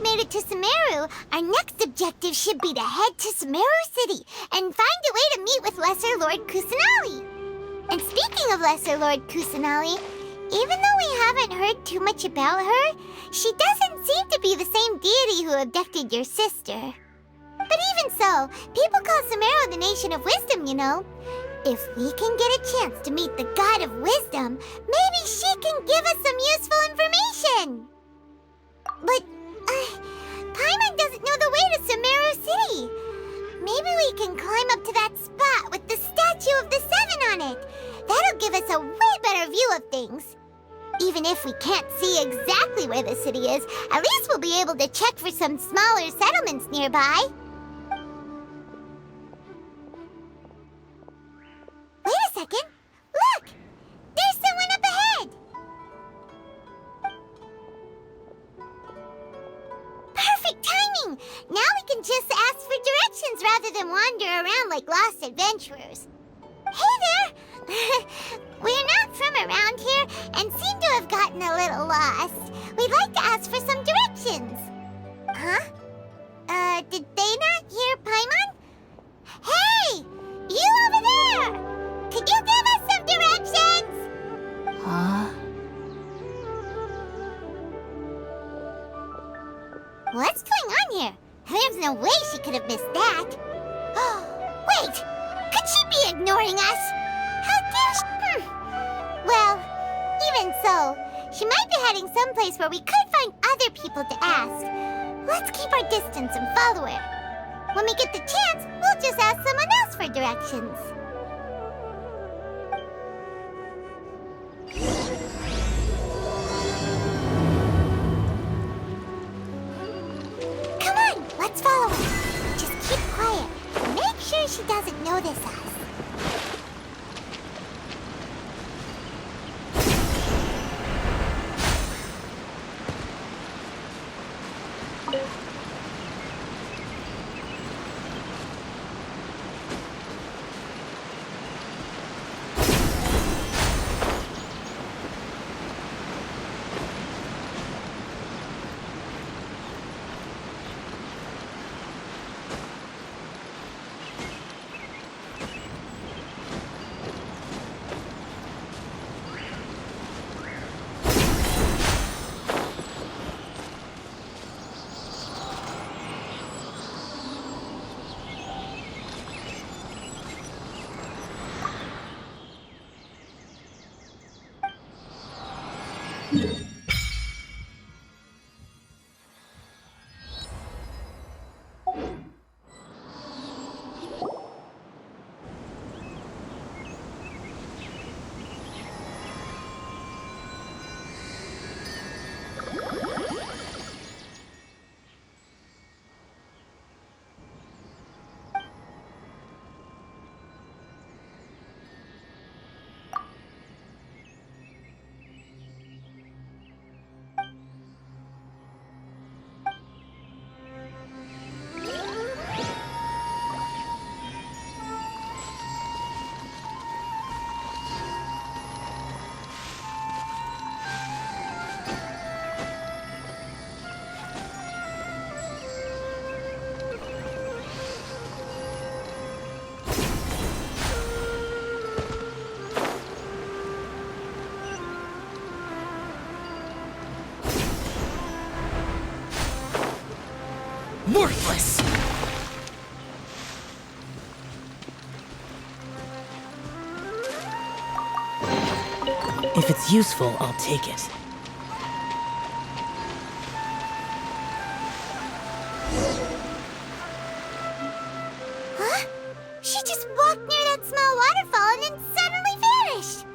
Made it to Sumeru, our next objective should be to head to Sumeru City and find a way to meet with Lesser Lord Kusanali. And speaking of Lesser Lord Kusanali, even though we haven't heard too much about her, she doesn't seem to be the same deity who abducted your sister. But even so, people call Sumeru the Nation of Wisdom, you know. If we can get a chance to meet the God of Wisdom, maybe she can give us some useful information. But Paimon doesn't know the way to Sumeru City. Maybe we can climb up to that spot with the statue of the Seven on it. That'll give us a way better view of things. Even if we can't see exactly where the city is, at least we'll be able to check for some smaller settlements nearby. Wait a second. Look! There's someone up ahead! Perfect timing! Now we can just ask for directions rather than wander around like lost adventurers. Hey there! We're not from around here and seem to have gotten a little lost. We'd like to ask for some directions. Huh? Did they not hear Paimon? Hey! You over there! Could you give us some directions? Huh? What's going on here? There's no way she could have missed that. Wait! Could she be ignoring us? How dare she? Well, even so, she might be heading someplace where we could find other people to ask. Let's keep our distance and follow her. When we get the chance, we'll just ask someone else for directions. Come on, let's follow her. Just keep quiet and make sure she doesn't notice us. Worthless! If it's useful, I'll take it. Huh? She just walked near that small waterfall and then suddenly vanished.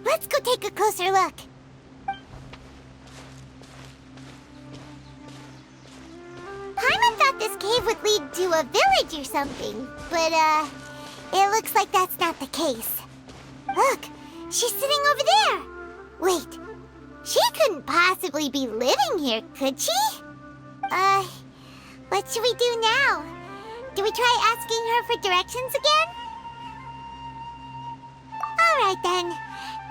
Let's go take a closer look. Paimon thought this cave would lead to a village or something, but, it looks like that's not the case. Look, she's sitting over there. Wait, she couldn't possibly be living here, could she? What should we do now? Do we try asking her for directions again? Alright then.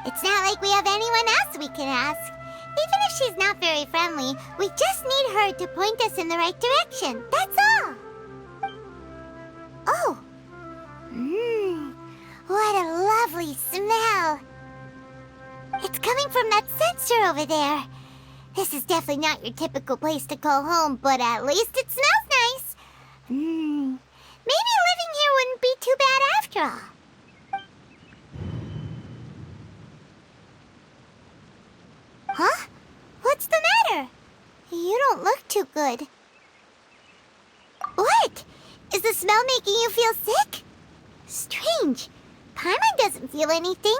It's not like we have anyone else we can ask. Even if she's not very friendly, we just need her to point us in the right direction. That's all. Oh. What a lovely smell. It's coming from that sensor over there. This is definitely not your typical place to call home, but at least it smells nice. Maybe living here wouldn't be too bad after all. Huh? What's the matter? You don't look too good. What? Is the smell making you feel sick? Strange. Paimon doesn't feel anything.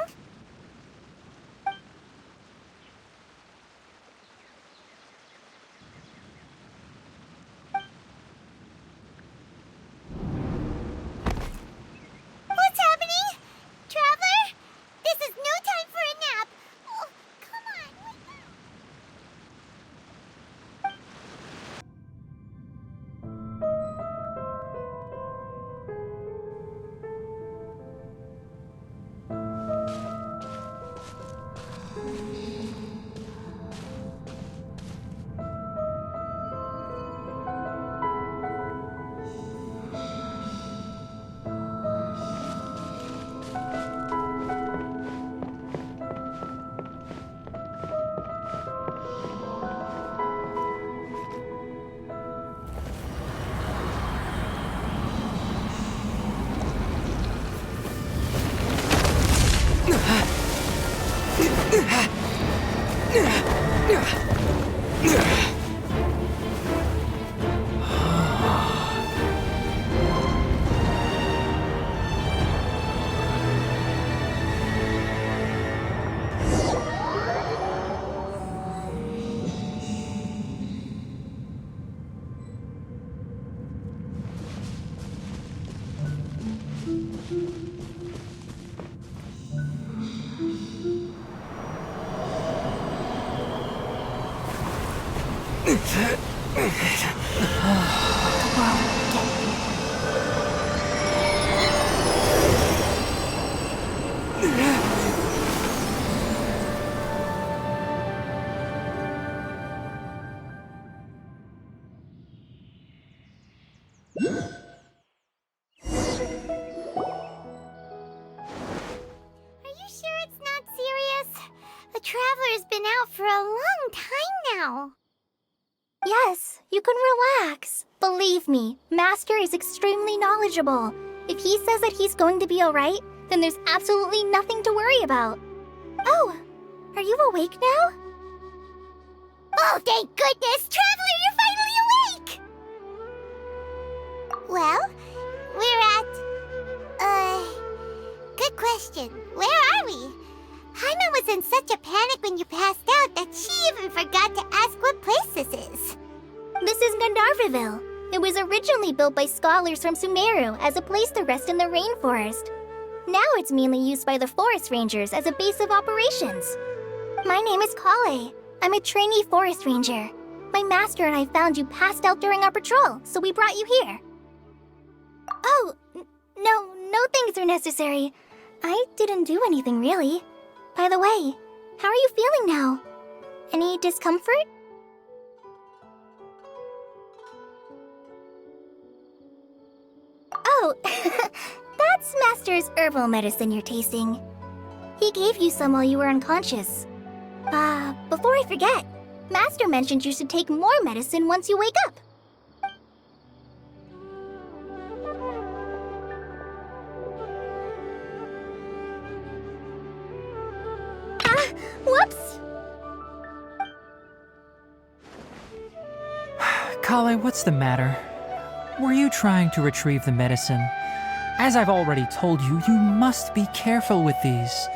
What's happening? Traveler? This is no time for a nap. Oh, come on, wake up. Traveler's been out for a long time now. Yes, you can relax. Believe me, Master is extremely knowledgeable. If he says that he's going to be alright, then there's absolutely nothing to worry about. Oh, are you awake now? Oh, thank goodness! Traveler, you're finally awake! Well, we're at... Good question. Where are we? Paimon was in such a panic when you passed out that she even forgot to ask what place this is. This is Gandharvaville. It was originally built by scholars from Sumeru as a place to rest in the rainforest. Now it's mainly used by the forest rangers as a base of operations. My name is Kale. I'm a trainee forest ranger. My master and I found you passed out during our patrol, so we brought you here. Oh, no thanks are necessary. I didn't do anything really. By the way, how are you feeling now? Any discomfort? Oh, that's Master's herbal medicine you're tasting. He gave you some while you were unconscious. Before I forget, Master mentioned you should take more medicine once you wake up. Kale, what's the matter? Were you trying to retrieve the medicine? As I've already told you, you must be careful with these.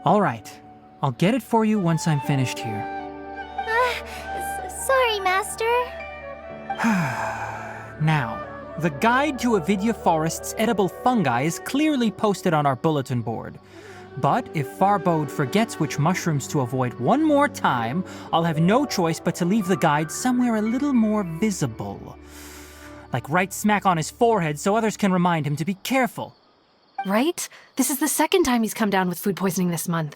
All right, I'll get it for you once I'm finished here. Sorry, Master. Now, the guide to Avidya Forest's edible fungi is clearly posted on our bulletin board. But if Farbode forgets which mushrooms to avoid one more time, I'll have no choice but to leave the guide somewhere a little more visible. Like right smack on his forehead so others can remind him to be careful. Right? This is the second time he's come down with food poisoning this month.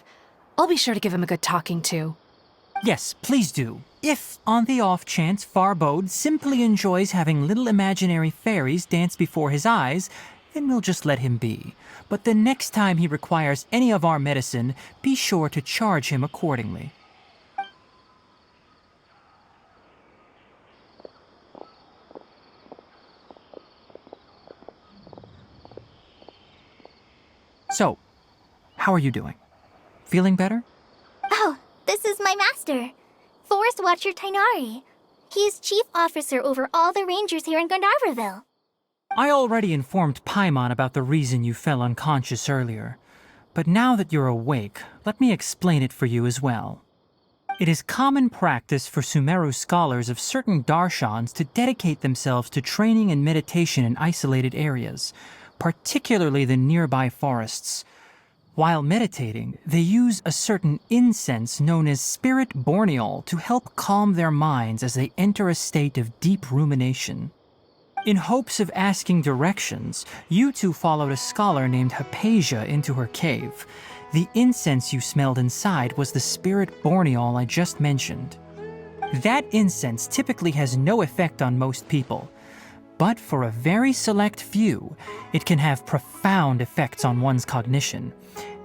I'll be sure to give him a good talking to. Yes, please do. If, on the off chance, Farbode simply enjoys having little imaginary fairies dance before his eyes, then we'll just let him be. But the next time he requires any of our medicine, be sure to charge him accordingly. So, how are you doing? Feeling better? Oh, this is my master, Forest Watcher Tainari. He is chief officer over all the rangers here in Gandharvaville. I already informed Paimon about the reason you fell unconscious earlier. But now that you're awake, let me explain it for you as well. It is common practice for Sumeru scholars of certain darshans to dedicate themselves to training and meditation in isolated areas, particularly the nearby forests. While meditating, they use a certain incense known as spirit borneol to help calm their minds as they enter a state of deep rumination. In hopes of asking directions, you two followed a scholar named Hypatia into her cave. The incense you smelled inside was the spirit borneol I just mentioned. That incense typically has no effect on most people, but for a very select few, it can have profound effects on one's cognition,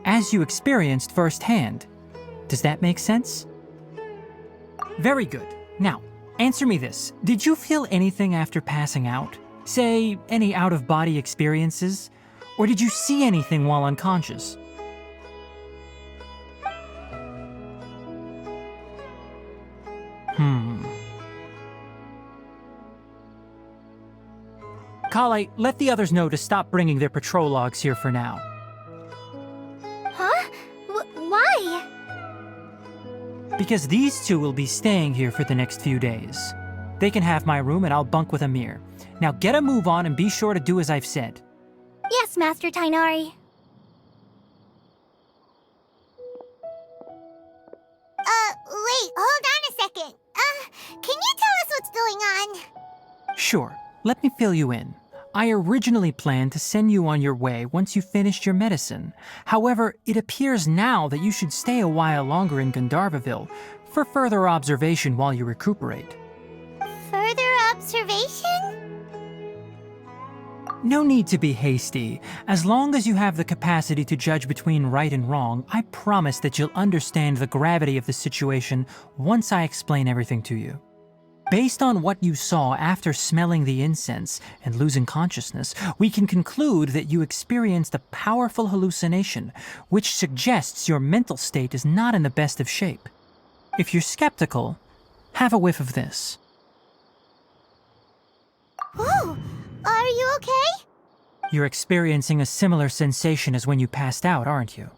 as you experienced firsthand. Does that make sense? Very good. Now, answer me this. Did you feel anything after passing out? Say, any out-of-body experiences? Or did you see anything while unconscious? Kale, let the others know to stop bringing their patrol logs here for now. Huh? Why? Because these two will be staying here for the next few days. They can have my room and I'll bunk with Amir. Now get a move on and be sure to do as I've said. Yes, Master Tainari. Wait, hold on a second. Can you tell us what's going on? Sure, let me fill you in. I originally planned to send you on your way once you finished your medicine. However, it appears now that you should stay a while longer in Gandharvaville for further observation while you recuperate. Further observation? No need to be hasty. As long as you have the capacity to judge between right and wrong, I promise that you'll understand the gravity of the situation once I explain everything to you. Based on what you saw after smelling the incense and losing consciousness, we can conclude that you experienced a powerful hallucination, which suggests your mental state is not in the best of shape. If you're skeptical, have a whiff of this. Ooh, are you okay? You're experiencing a similar sensation as when you passed out, aren't you?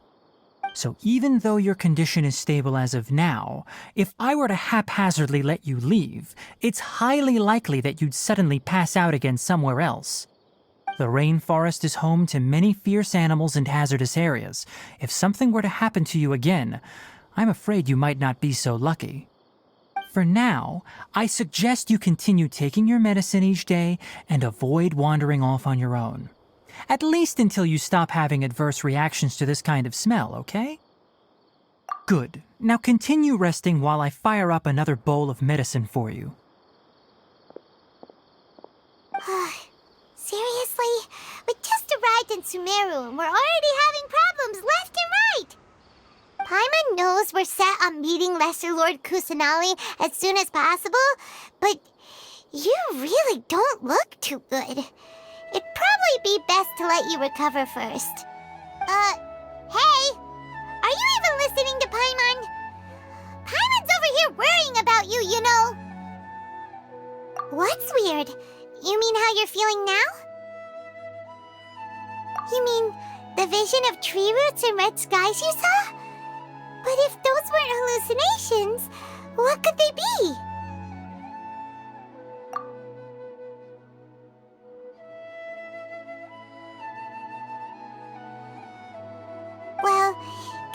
So even though your condition is stable as of now, if I were to haphazardly let you leave, it's highly likely that you'd suddenly pass out again somewhere else. The rainforest is home to many fierce animals and hazardous areas. If something were to happen to you again, I'm afraid you might not be so lucky. For now, I suggest you continue taking your medicine each day and avoid wandering off on your own. At least until you stop having adverse reactions to this kind of smell, okay? Good. Now continue resting while I fire up another bowl of medicine for you. Seriously? We just arrived in Sumeru and we're already having problems left and right! Paimon knows we're set on meeting Lesser Lord Kusanali as soon as possible, but you really don't look too good. It'd probably be best to let you recover first. Hey! Are you even listening to Paimon? Paimon's over here worrying about you, you know! What's weird? You mean how you're feeling now? You mean the vision of tree roots and red skies you saw? But if those weren't hallucinations, what could they be? Well,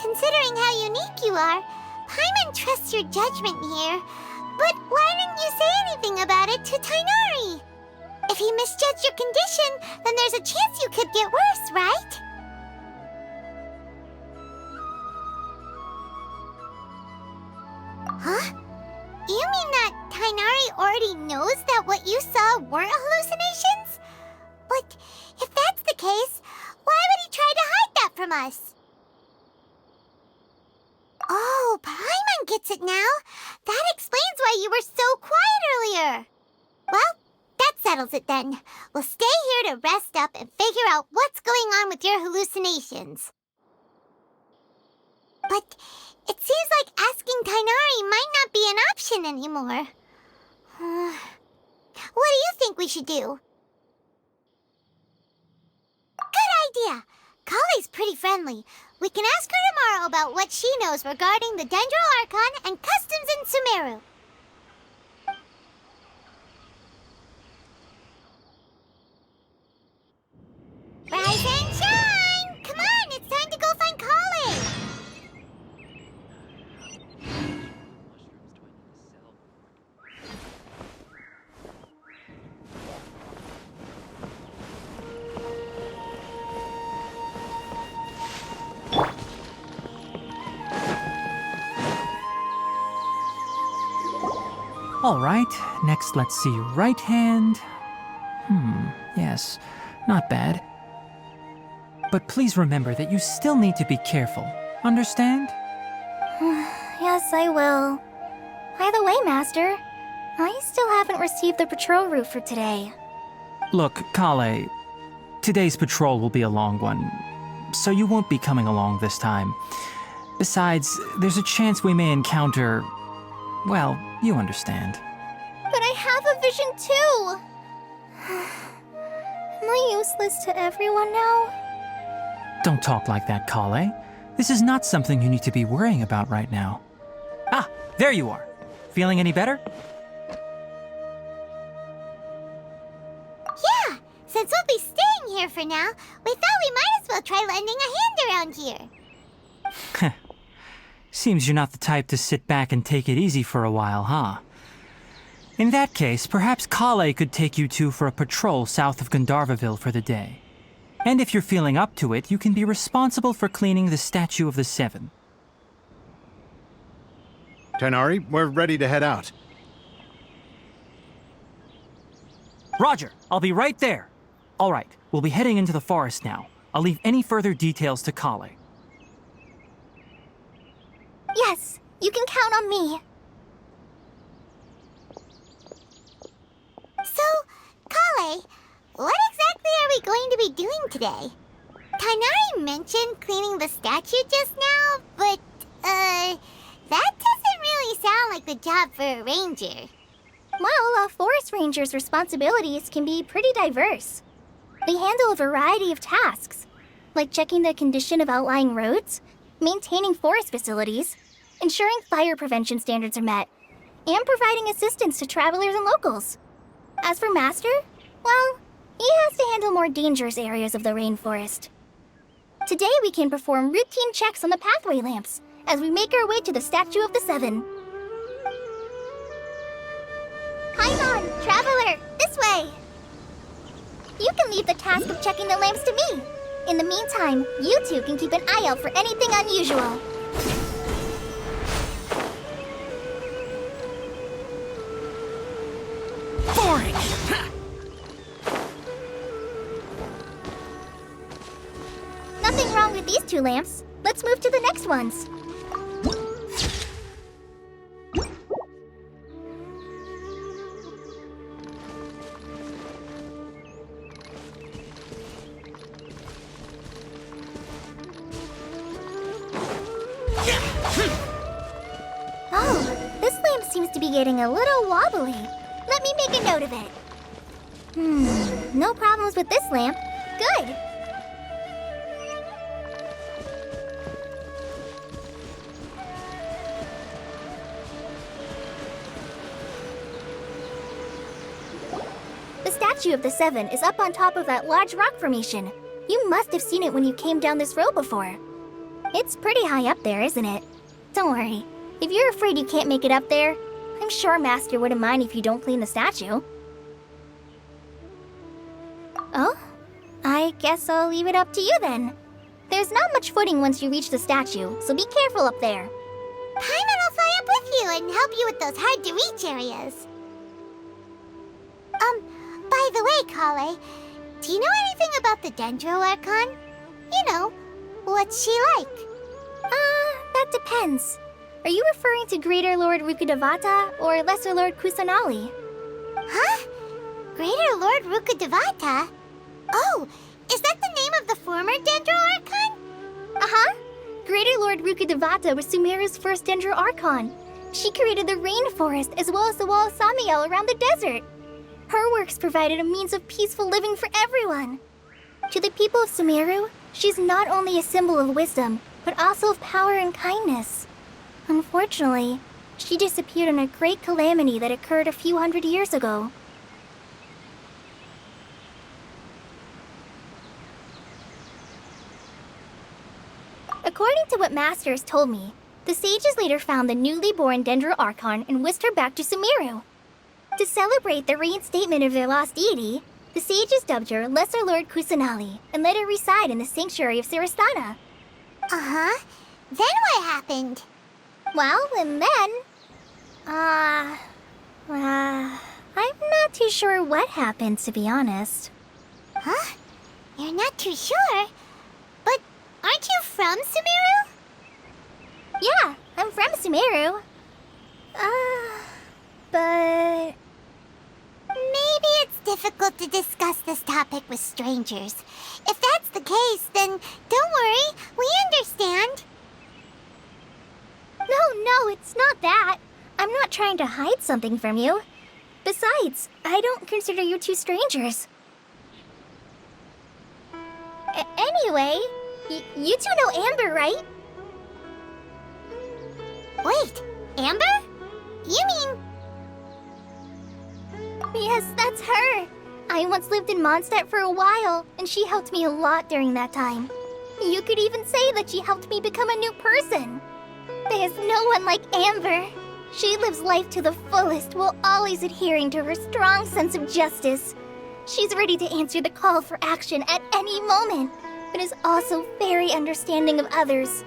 considering how unique you are, Paimon trusts your judgment here. But why didn't you say anything about it to Tainari? If he misjudged your condition, then there's a chance you could get worse, right? Huh? You mean that Tainari already knows that what you saw weren't hallucinations? But if that's the case, why would he try to hide that from us? Oh, Paimon gets it now. That explains why you were so quiet earlier. Well, that settles it then. We'll stay here to rest up and figure out what's going on with your hallucinations. But it seems like asking Tainari might not be an option anymore. What do you think we should do? Good idea. Kale's pretty friendly. We can ask her tomorrow about what she knows regarding the Dendro Archon and customs in Sumeru. Rise and shine! Come on, it's time to go find Kale! All right, next let's see. Right hand. Yes, not bad. But please remember that you still need to be careful. Understand? Yes, I will. By the way, Master, I still haven't received the patrol route for today. Look, Kale, today's patrol will be a long one, so you won't be coming along this time. Besides, there's a chance we may encounter... well, you understand. But I have a vision too! Am I useless to everyone now? Don't talk like that, Kale. This is not something you need to be worrying about right now. Ah, there you are. Feeling any better? Yeah, since we'll be staying here for now, we thought we might as well try lending a hand around here. Seems you're not the type to sit back and take it easy for a while, huh? In that case, perhaps Kale could take you two for a patrol south of Gandharvaville for the day. And if you're feeling up to it, you can be responsible for cleaning the Statue of the Seven. Tainari, we're ready to head out. Roger, I'll be right there. All right, we'll be heading into the forest now. I'll leave any further details to Kale. Yes, you can count on me. So, Kale, what exactly are we going to be doing today? Tainari mentioned cleaning the statue just now, but, that doesn't really sound like the job for a ranger. Well, a forest ranger's responsibilities can be pretty diverse. They handle a variety of tasks, like checking the condition of outlying roads, maintaining forest facilities, ensuring fire prevention standards are met, and providing assistance to travelers and locals. As for Master, well, he has to handle more dangerous areas of the rainforest. Today we can perform routine checks on the pathway lamps as we make our way to the Statue of the Seven. Paimon, traveler, this way! You can leave the task of checking the lamps to me. In the meantime, you two can keep an eye out for anything unusual. Boring! Nothing wrong with these two lamps. Let's move to the next ones. Oh, this lamp seems to be getting a little wobbly. Let Let me make a note of it. No problems with this lamp. Good. The statue of the Seven is up on top of that large rock formation. You must have seen it when you came down this road before. It's pretty high up there, isn't it? Don't worry. If you're afraid you can't make it up there, I'm sure Master wouldn't mind if you don't clean the statue. Oh? I guess I'll leave it up to you then. There's not much footing once you reach the statue, so be careful up there. Paimon will fly up with you and help you with those hard-to-reach areas. By the way, Kale, do you know anything about the Dendro Archon? You know, what's she like? That depends. Are you referring to Greater Lord Rukkhadevata or Lesser Lord Kusanali? Huh? Greater Lord Rukkhadevata? Oh, is that the name of the former Dendro Archon? Uh-huh. Greater Lord Rukkhadevata was Sumeru's first Dendro Archon. She created the rainforest as well as the wall of Samiel around the desert. Her works provided a means of peaceful living for everyone. To the people of Sumeru, she's not only a symbol of wisdom, but also of power and kindness. Unfortunately, she disappeared in a great calamity that occurred a few hundred years ago. According to what Master has told me, the sages later found the newly born Dendro Archon and whisked her back to Sumeru. To celebrate the reinstatement of their lost deity, the sages dubbed her Lesser Lord Kusanali and let her reside in the sanctuary of Siristana. Uh-huh. Then what happened? Well, and then... I'm not too sure what happened, to be honest. Huh? You're not too sure? But aren't you from Sumeru? Yeah, I'm from Sumeru. But... Maybe it's difficult to discuss this topic with strangers. If that's the case, then don't worry, we understand. No, it's not that. I'm not trying to hide something from you. Besides, I don't consider you two strangers. Anyway, you two know Amber, right? Wait, Amber? You mean... Yes, that's her. I once lived in Mondstadt for a while, and she helped me a lot during that time. You could even say that she helped me become a new person. There's no one like Amber. She lives life to the fullest while always adhering to her strong sense of justice. She's ready to answer the call for action at any moment, but is also very understanding of others.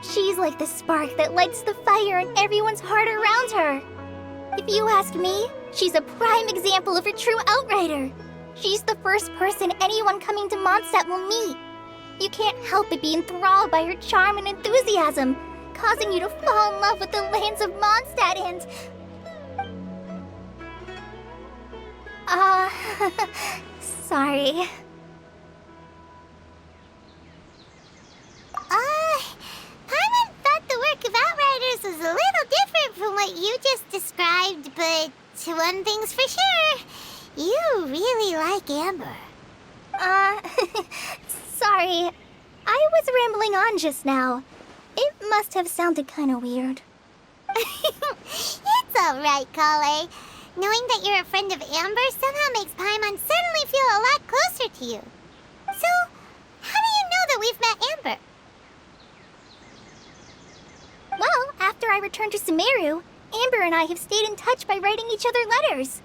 She's like the spark that lights the fire in everyone's heart around her. If you ask me, she's a prime example of a true outrider. She's the first person anyone coming to Mondstadt will meet. You can't help but be enthralled by her charm and enthusiasm, causing you to fall in love with the lands of Mondstadt and... sorry. Paimon thought the work of Outriders was a little different from what you just described, but one thing's for sure, you really like Amber. Sorry. I was rambling on just now. It must have sounded kind of weird. It's alright, Kale. Knowing that you're a friend of Amber somehow makes Paimon suddenly feel a lot closer to you. So, how do you know that we've met Amber? Well, after I returned to Sumeru, Amber and I have stayed in touch by writing each other letters.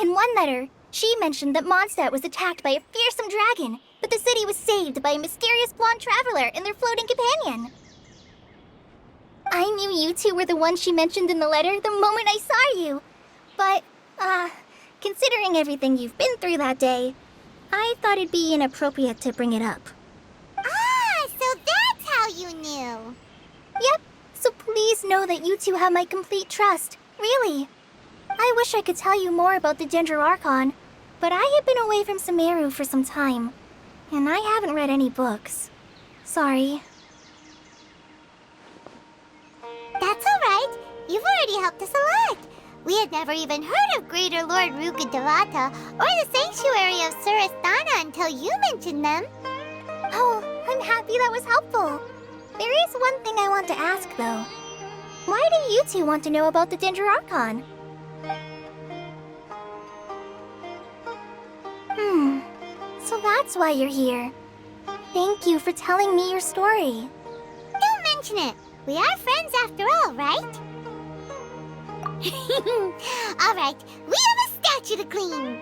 In one letter, she mentioned that Mondstadt was attacked by a fearsome dragon, but the city was saved by a mysterious blonde traveler and their floating companion. I knew you two were the ones she mentioned in the letter the moment I saw you. But, considering everything you've been through that day, I thought it'd be inappropriate to bring it up. Ah, so that's how you knew. Yep, so please know that you two have my complete trust, really. I wish I could tell you more about the Dendro Archon, but I have been away from Sumeru for some time, and I haven't read any books. Sorry. That's alright. You've already helped us a lot. We had never even heard of Greater Lord Rukkhadevata or the Sanctuary of Surasthana until you mentioned them. Oh, I'm happy that was helpful. There is one thing I want to ask, though. Why do you two want to know about the Danger Archon? So that's why you're here. Thank you for telling me your story. Don't mention it. We are friends after all, right? All right, we have a statue to clean.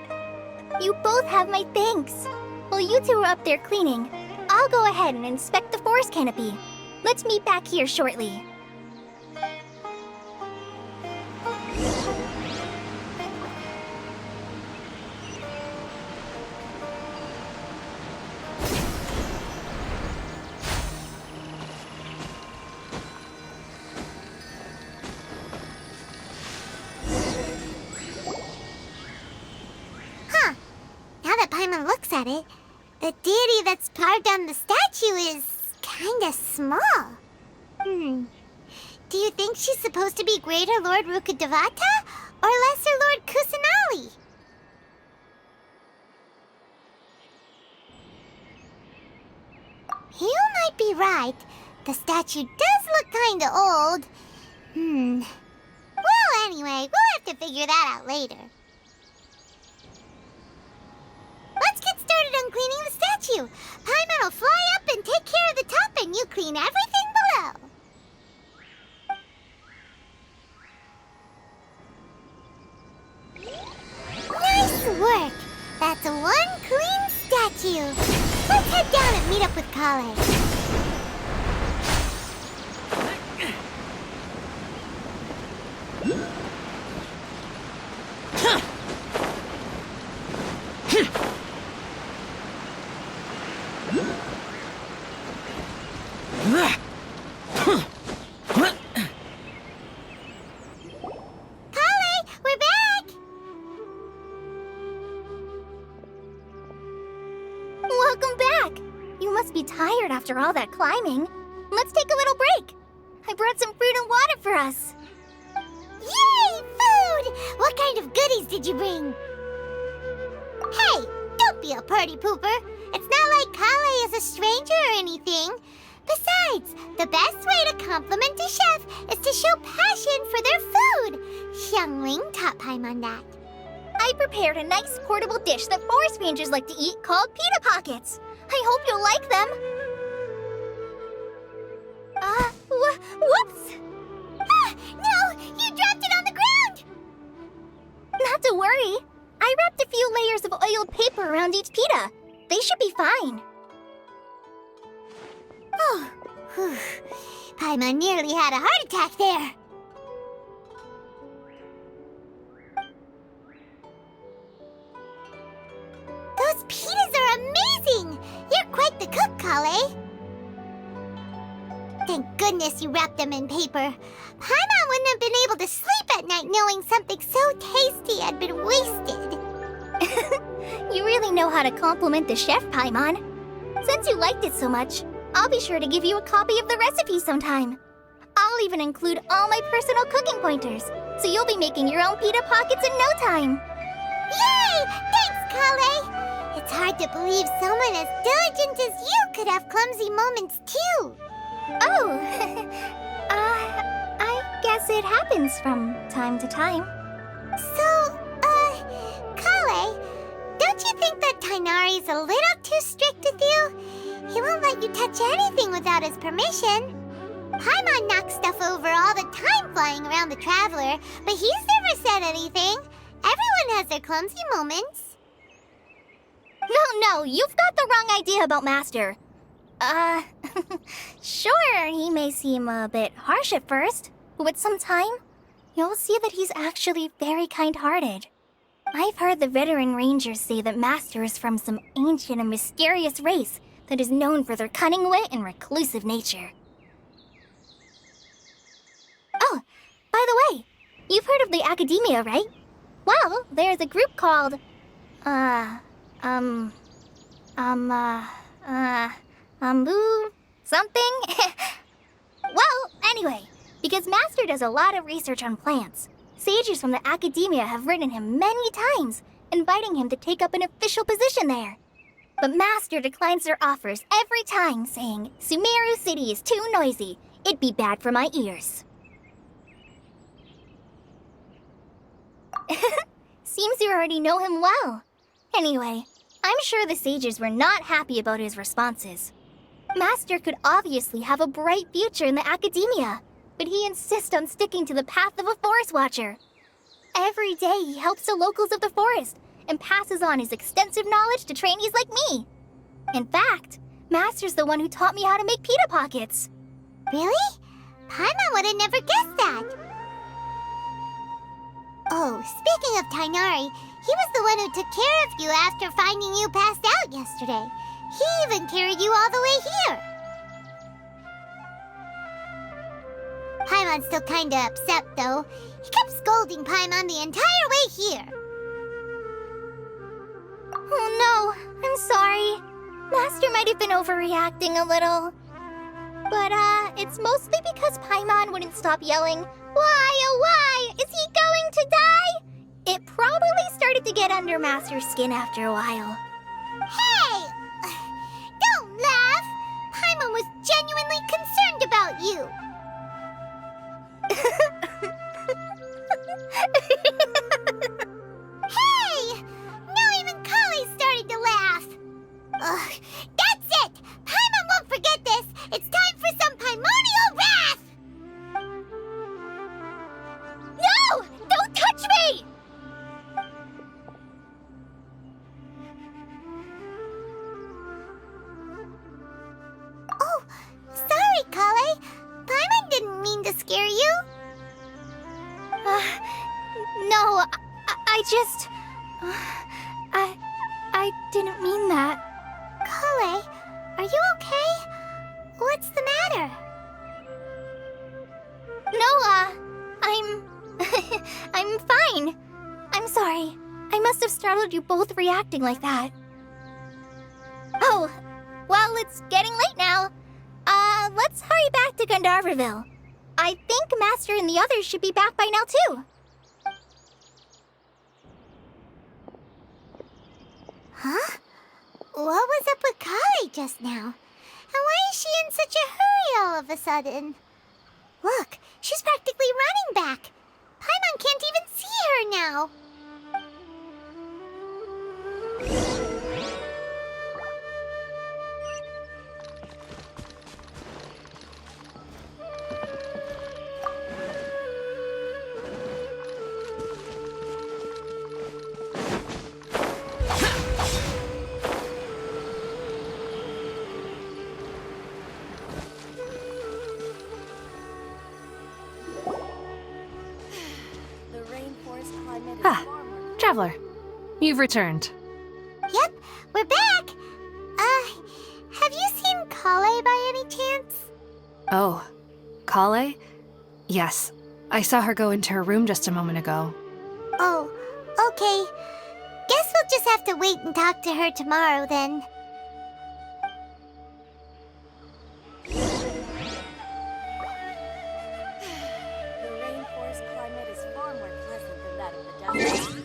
You both have my thanks. While you two are up there cleaning, I'll go ahead and inspect the forest canopy. Let's meet back here shortly. Huh. Now that Paimon looks at it, the deity that's carved on the statue is kinda small. Do you think she's supposed to be Greater Lord Rukkhadevata or Lesser Lord Kusanali? You might be right. The statue does look kinda old. Well, anyway, we'll have to figure that out later. Let's get started on cleaning the statue. Paimon will fly up and take care of the top, and you clean everything below. Nice work! That's one clean statue. Let's head down and meet up with Kale. Kale, we're back! Welcome back! You must be tired after all that climbing. Let's take a little break. I brought some fruit and water for us. Yay, food! What kind of goodies did you bring? Hey, don't be a party pooper. It's not like Kale is a stranger or anything. Besides, the best way to compliment a chef is to show passion for their food. Xiangling taught Paimon that. I prepared a nice portable dish that forest rangers like to eat called pita pockets. I hope you'll like them. Whoops! Ah, no! You dropped it on the ground! Not to worry. I wrapped a few layers of oiled paper around each pita. They should be fine. Oh, whew. Paimon nearly had a heart attack there. Those pitas are amazing! You're quite the cook, Kale. Thank goodness you wrapped them in paper. Paimon wouldn't have been able to sleep at night knowing something so tasty had been wasted. You really know how to compliment the chef, Paimon. Since you liked it so much, I'll be sure to give you a copy of the recipe sometime. I'll even include all my personal cooking pointers, so you'll be making your own pita pockets in no time. Yay! Thanks, Kale! It's hard to believe someone as diligent as you could have clumsy moments too. Oh, I guess it happens from time to time. So, Kale, don't you think that Tainari's a little too strict with you? He won't let you touch anything without his permission. Paimon knocks stuff over all the time flying around the Traveler, but he's never said anything. Everyone has their clumsy moments. No, you've got the wrong idea about Master. Sure, he may seem a bit harsh at first, but with some time, you'll see that he's actually very kind-hearted. I've heard the veteran rangers say that Master is from some ancient and mysterious race that is known for their cunning wit and reclusive nature. Oh, by the way, you've heard of the Academia, right? Well, there's a group called, something? Well, anyway, because Master does a lot of research on plants, Sages from the academia have written him many times, inviting him to take up an official position there. But Master declines their offers every time, saying, Sumeru City is too noisy. It'd be bad for my ears. Seems you already know him well. Anyway, I'm sure the sages were not happy about his responses. Master could obviously have a bright future in the academia, but he insists on sticking to the path of a forest watcher. Every day he helps the locals of the forest and passes on his extensive knowledge to trainees like me. In fact, Master's the one who taught me how to make pita pockets. Really? Paimon would have never guessed that. Oh, speaking of Tainari, he was the one who took care of you after finding you passed out yesterday. He even carried you all the way here. Paimon's still kinda upset, though. He kept scolding Paimon the entire way here. Oh no, I'm sorry. Master might have been overreacting a little. But, it's mostly because Paimon wouldn't stop yelling, Why, oh why, is he going to die? It probably started to get under Master's skin after a while. Hey! Don't laugh! Paimon was genuinely concerned about you. Hey! Now even Kali started to laugh. Ugh, that's it! Paimon won't forget this! It's time for some primordial wrath! No! Don't touch me! Oh, sorry, Kale. Paimon didn't mean to scare you. No, I just... I didn't mean that. Kale, are you okay? What's the matter? No, I'm... I'm fine. I'm sorry. I must have startled you both reacting like that. Oh, well, it's getting late now. Let's hurry back to Gandharville. I think Master and the others should be back by now, too. Huh? What was up with Kale just now? And why is she in such a hurry all of a sudden? Look, she's practically running back. Paimon can't even see her now. Traveler, you've returned. Yep, we're back. Have you seen Kale by any chance? Oh, Kale? Yes, I saw her go into her room just a moment ago. Oh, okay. Guess we'll just have to wait and talk to her tomorrow then. The rainforest climate is far more pleasant than that of the desert.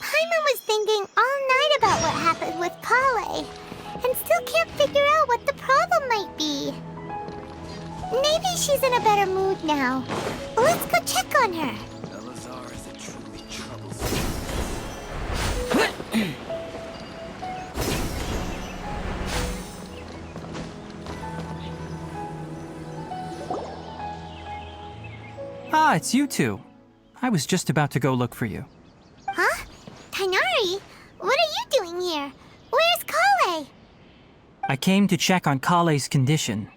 Paimon was thinking all night about what happened with Kale, and still can't figure out what the problem might be. Maybe she's in a better mood now. Let's go check on her. Elazar is a truly troublesome. Ah, it's you two. I was just about to go look for you. Huh? Tainari? What are you doing here? Where's Kale? I came to check on Kale's condition.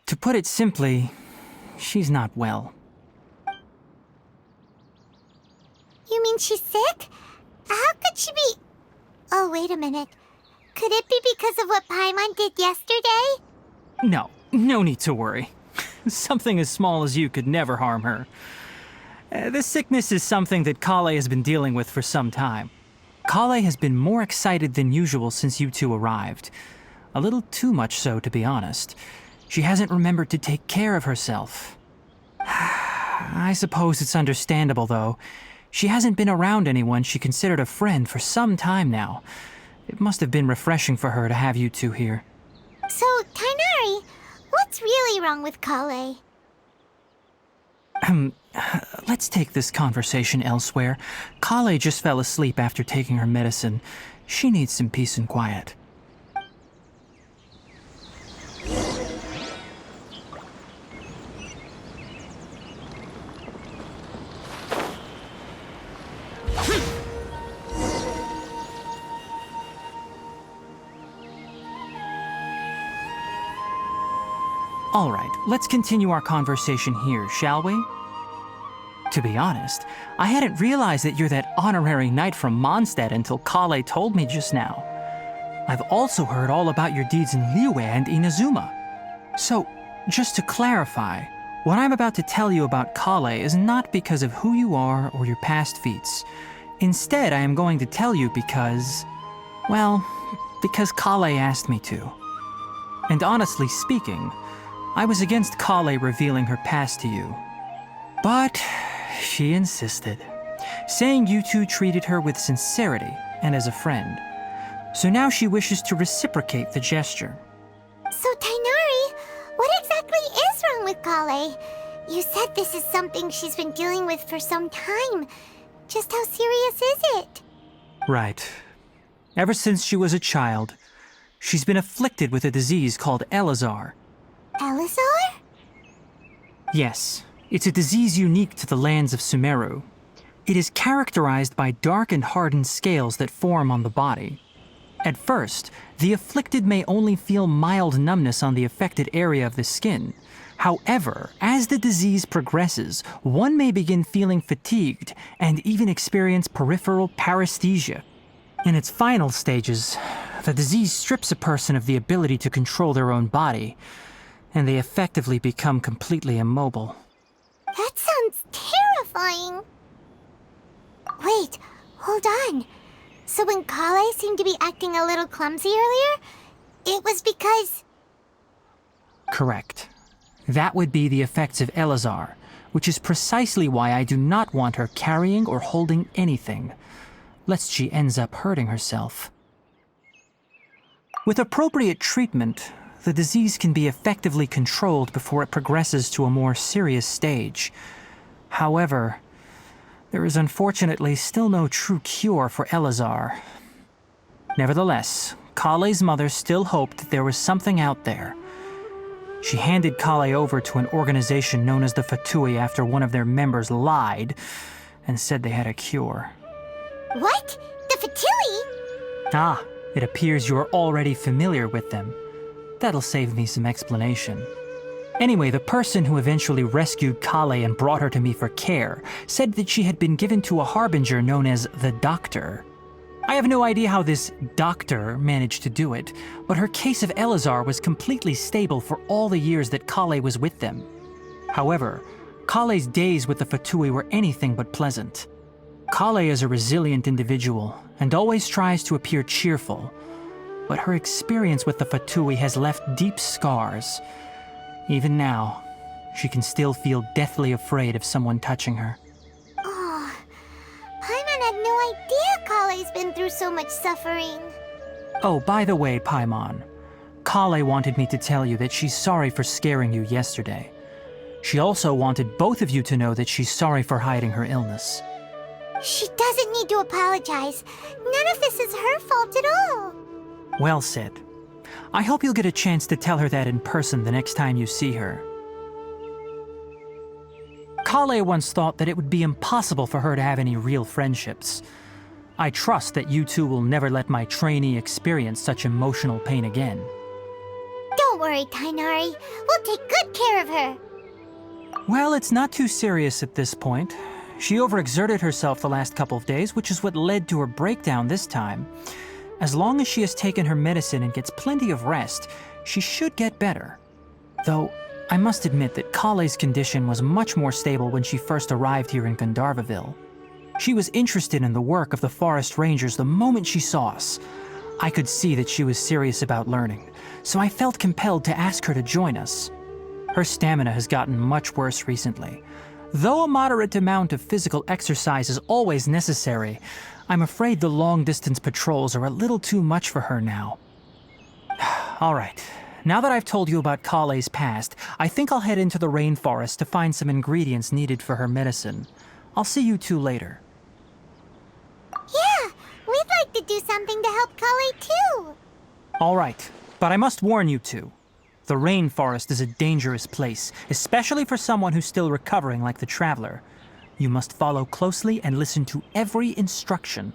To put it simply, she's not well. You mean she's sick? How could she be... Oh, wait a minute. Could it be because of what Paimon did yesterday? No, No need to worry. Something as small as you could never harm her. This sickness is something that Kale has been dealing with for some time. Kale has been more excited than usual since you two arrived. A little too much so, to be honest. She hasn't remembered to take care of herself. I suppose it's understandable, though. She hasn't been around anyone she considered a friend for some time now. It must have been refreshing for her to have you two here. So, Tainari, what's really wrong with Kale? Let's take this conversation elsewhere. Kale just fell asleep after taking her medicine. She needs some peace and quiet. All right, let's continue our conversation here, shall we? To be honest, I hadn't realized that you're that honorary knight from Mondstadt until Kale told me just now. I've also heard all about your deeds in Liyue and Inazuma. So, just to clarify, what I'm about to tell you about Kale is not because of who you are or your past feats. Instead, I am going to tell you because, well, because Kale asked me to. And honestly speaking, I was against Kale revealing her past to you. But she insisted, saying you two treated her with sincerity and as a friend. So now she wishes to reciprocate the gesture. So, Tainari, what exactly is wrong with Kale? You said this is something she's been dealing with for some time. Just how serious is it? Right. Ever since she was a child, she's been afflicted with a disease called Elazar. Elazar? Yes, it's a disease unique to the lands of Sumeru. It is characterized by dark and hardened scales that form on the body. At first, the afflicted may only feel mild numbness on the affected area of the skin. However, as the disease progresses, one may begin feeling fatigued and even experience peripheral paresthesia. In its final stages, the disease strips a person of the ability to control their own body, and they effectively become completely immobile. That sounds terrifying. Wait, hold on. So when Kale seemed to be acting a little clumsy earlier, it was because... Correct. That would be the effects of Elazar, which is precisely why I do not want her carrying or holding anything, lest she ends up hurting herself. With appropriate treatment, the disease can be effectively controlled before it progresses to a more serious stage. However, there is unfortunately still no true cure for Elazar. Nevertheless, Kale's mother still hoped that there was something out there. She handed Kale over to an organization known as the Fatui after one of their members lied and said they had a cure. What? The Fatui? Ah, it appears you are already familiar with them. That'll save me some explanation. Anyway, the person who eventually rescued Kale and brought her to me for care said that she had been given to a harbinger known as the Doctor. I have no idea how this doctor managed to do it, but her case of Elazar was completely stable for all the years that Kale was with them. However, Kale's days with the Fatui were anything but pleasant. Kale is a resilient individual and always tries to appear cheerful, but her experience with the Fatui has left deep scars. Even now, she can still feel deathly afraid of someone touching her. Oh, Paimon had no idea Kale's been through so much suffering. Oh, by the way, Paimon, Kale wanted me to tell you that she's sorry for scaring you yesterday. She also wanted both of you to know that she's sorry for hiding her illness. She doesn't need to apologize. None of this is her fault at all. Well said. I hope you'll get a chance to tell her that in person the next time you see her. Kale once thought that it would be impossible for her to have any real friendships. I trust that you two will never let my trainee experience such emotional pain again. Don't worry, Tainari. We'll take good care of her. Well, it's not too serious at this point. She overexerted herself the last couple of days, which is what led to her breakdown this time. As long as she has taken her medicine and gets plenty of rest, she should get better. Though, I must admit that Kale's condition was much more stable when she first arrived here in Gandharvaville. She was interested in the work of the forest rangers the moment she saw us. I could see that she was serious about learning, so I felt compelled to ask her to join us. Her stamina has gotten much worse recently. Though a moderate amount of physical exercise is always necessary, I'm afraid the long-distance patrols are a little too much for her now. All right, now that I've told you about Kale's past, I think I'll head into the rainforest to find some ingredients needed for her medicine. I'll see you two later. Yeah, we'd like to do something to help Kale too. All right, but I must warn you two. The rainforest is a dangerous place, especially for someone who's still recovering like the Traveler. You must follow closely and listen to every instruction.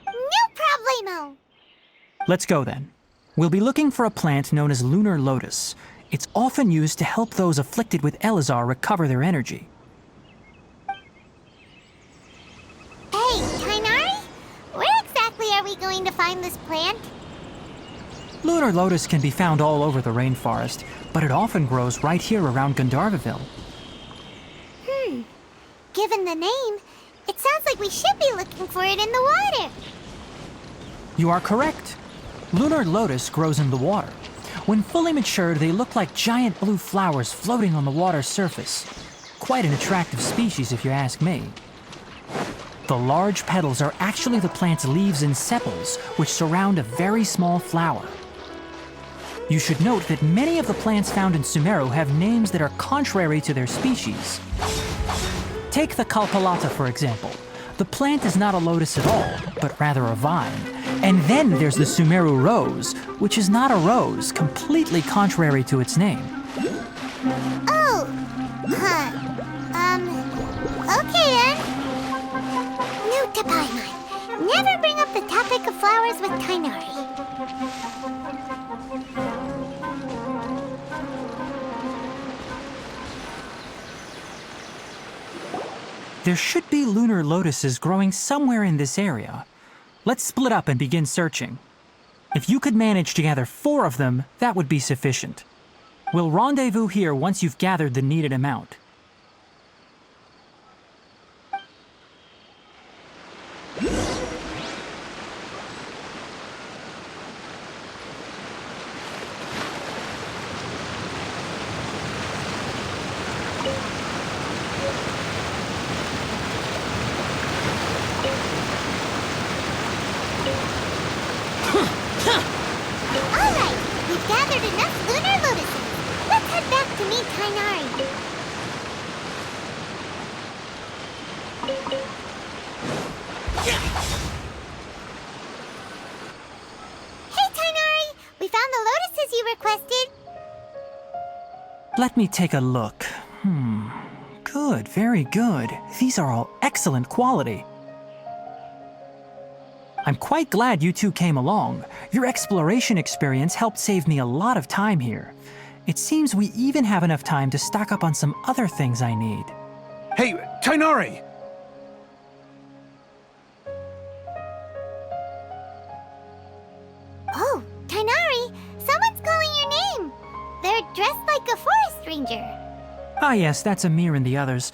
No problemo. Let's go then. We'll be looking for a plant known as lunar lotus. It's often used to help those afflicted with Elazar recover their energy. Hey, Tainari? Where exactly are we going to find this plant? Lunar lotus can be found all over the rainforest, but it often grows right here around Gandharvaville. Given the name, it sounds like we should be looking for it in the water. You are correct. Lunar lotus grows in the water. When fully matured, they look like giant blue flowers floating on the water's surface. Quite an attractive species, if you ask me. The large petals are actually the plant's leaves and sepals, which surround a very small flower. You should note that many of the plants found in Sumeru have names that are contrary to their species. Take the Kalpalata, for example. The plant is not a lotus at all, but rather a vine. And then there's the Sumeru rose, which is not a rose, completely contrary to its name. Oh, okay then. Note to Paimon. Never bring up the topic of flowers with Tainari. There should be lunar lotuses growing somewhere in this area. Let's split up and begin searching. If you could manage to gather 4 of them, that would be sufficient. We'll rendezvous here once you've gathered the needed amount. All right, we've gathered enough lunar lotuses. Let's head back to meet Tainari. Hey, Tainari! We found the lotuses you requested. Let me take a look. Good, very good. These are all excellent quality. I'm quite glad you two came along. Your exploration experience helped save me a lot of time here. It seems we even have enough time to stock up on some other things I need. Hey, Tainari! Oh, Tainari, someone's calling your name. They're dressed like a forest ranger. Ah yes, that's Amir and the others.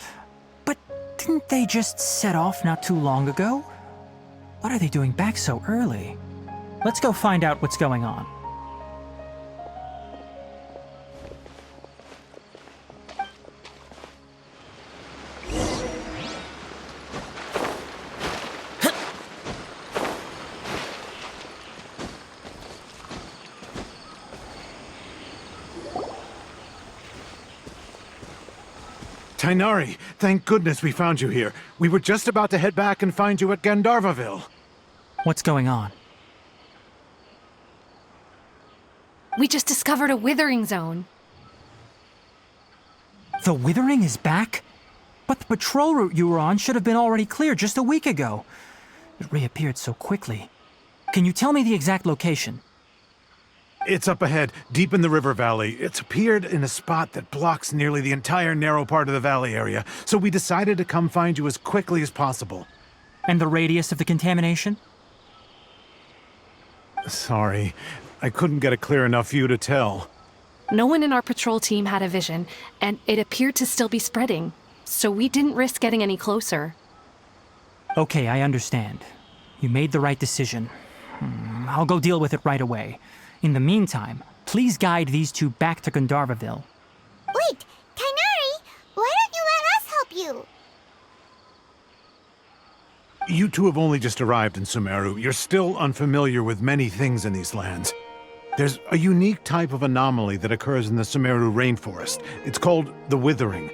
But didn't they just set off not too long ago? What are they doing back so early? Let's go find out what's going on. Tainari, thank goodness we found you here. We were just about to head back and find you at Gandharvaville. What's going on? We just discovered a withering zone. The Withering is back? But the patrol route you were on should have been already clear just a week ago. It reappeared so quickly. Can you tell me the exact location? It's up ahead, deep in the river valley. It's appeared in a spot that blocks nearly the entire narrow part of the valley area, so we decided to come find you as quickly as possible. And the radius of the contamination? Sorry, I couldn't get a clear enough view to tell. No one in our patrol team had a vision, and it appeared to still be spreading, so we didn't risk getting any closer. Okay, I understand. You made the right decision. I'll go deal with it right away. In the meantime, please guide these two back to Gandharvaville. Wait, Kainari, why don't you let us help you? You two have only just arrived in Sumeru. You're still unfamiliar with many things in these lands. There's a unique type of anomaly that occurs in the Sumeru rainforest. It's called the withering.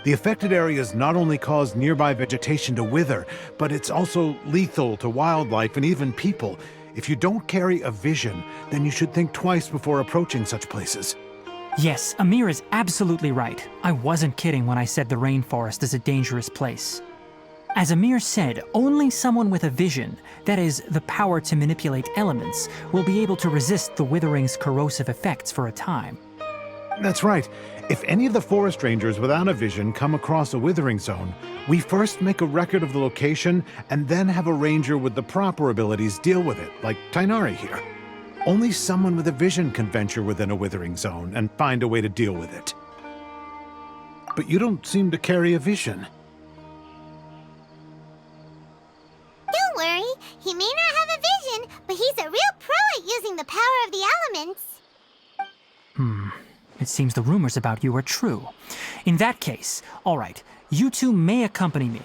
The affected areas not only cause nearby vegetation to wither, but it's also lethal to wildlife and even people. If you don't carry a vision, then you should think twice before approaching such places. Yes, Amir is absolutely right. I wasn't kidding when I said the rainforest is a dangerous place. As Amir said, only someone with a vision, that is, the power to manipulate elements, will be able to resist the withering's corrosive effects for a time. That's right. If any of the forest rangers without a vision come across a withering zone, we first make a record of the location and then have a ranger with the proper abilities deal with it, like Tainari here. Only someone with a vision can venture within a withering zone and find a way to deal with it. But you don't seem to carry a vision. Don't worry, he may not have a vision, but he's a real pro at using the power of the elements. It seems the rumors about you are true. In that case, all right, you two may accompany me.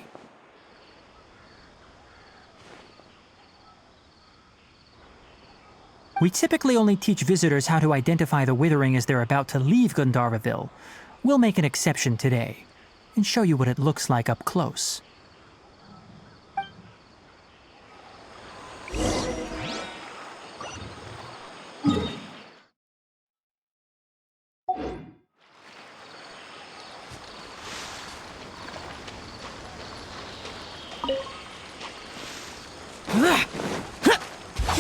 We typically only teach visitors how to identify the withering as they're about to leave Gandharvaville. We'll make an exception today and show you what it looks like up close.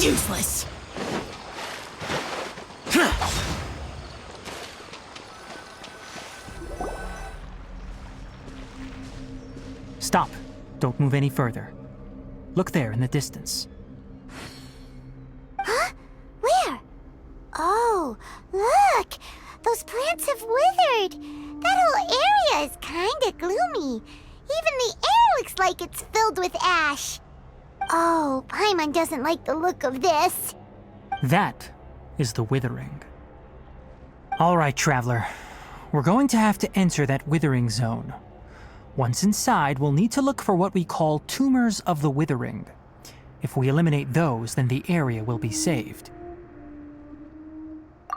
Useless. Stop. Don't move any further. Look there in the distance. Huh? Where? Oh, look! Those plants have withered! That whole area is kinda gloomy. Even the air looks like it's filled with ash. Oh, Paimon doesn't like the look of this. That is the withering. All right, traveler. We're going to have to enter that withering zone. Once inside, we'll need to look for what we call tumors of the withering. If we eliminate those, then the area will be saved.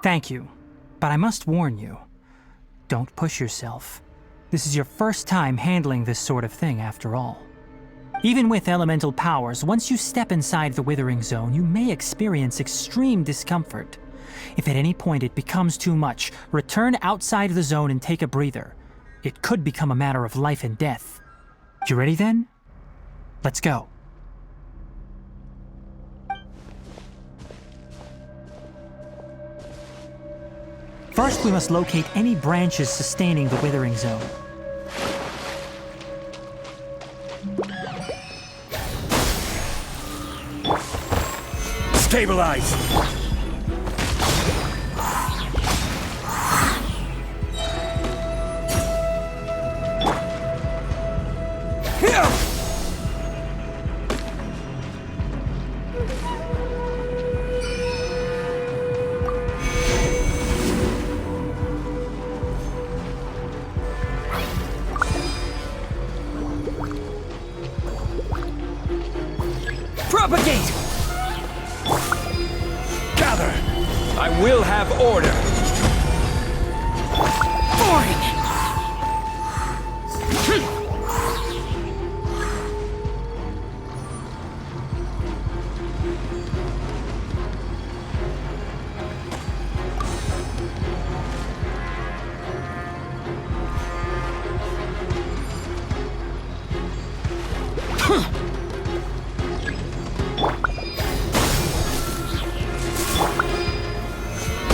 Thank you, but I must warn you. Don't push yourself. This is your first time handling this sort of thing, after all. Even with elemental powers, once you step inside the withering zone, you may experience extreme discomfort. If at any point it becomes too much, return outside the zone and take a breather. It could become a matter of life and death. You ready then? Let's go. First, we must locate any branches sustaining the withering zone. Stabilize! Propagate! Gather! I will have order! Boring!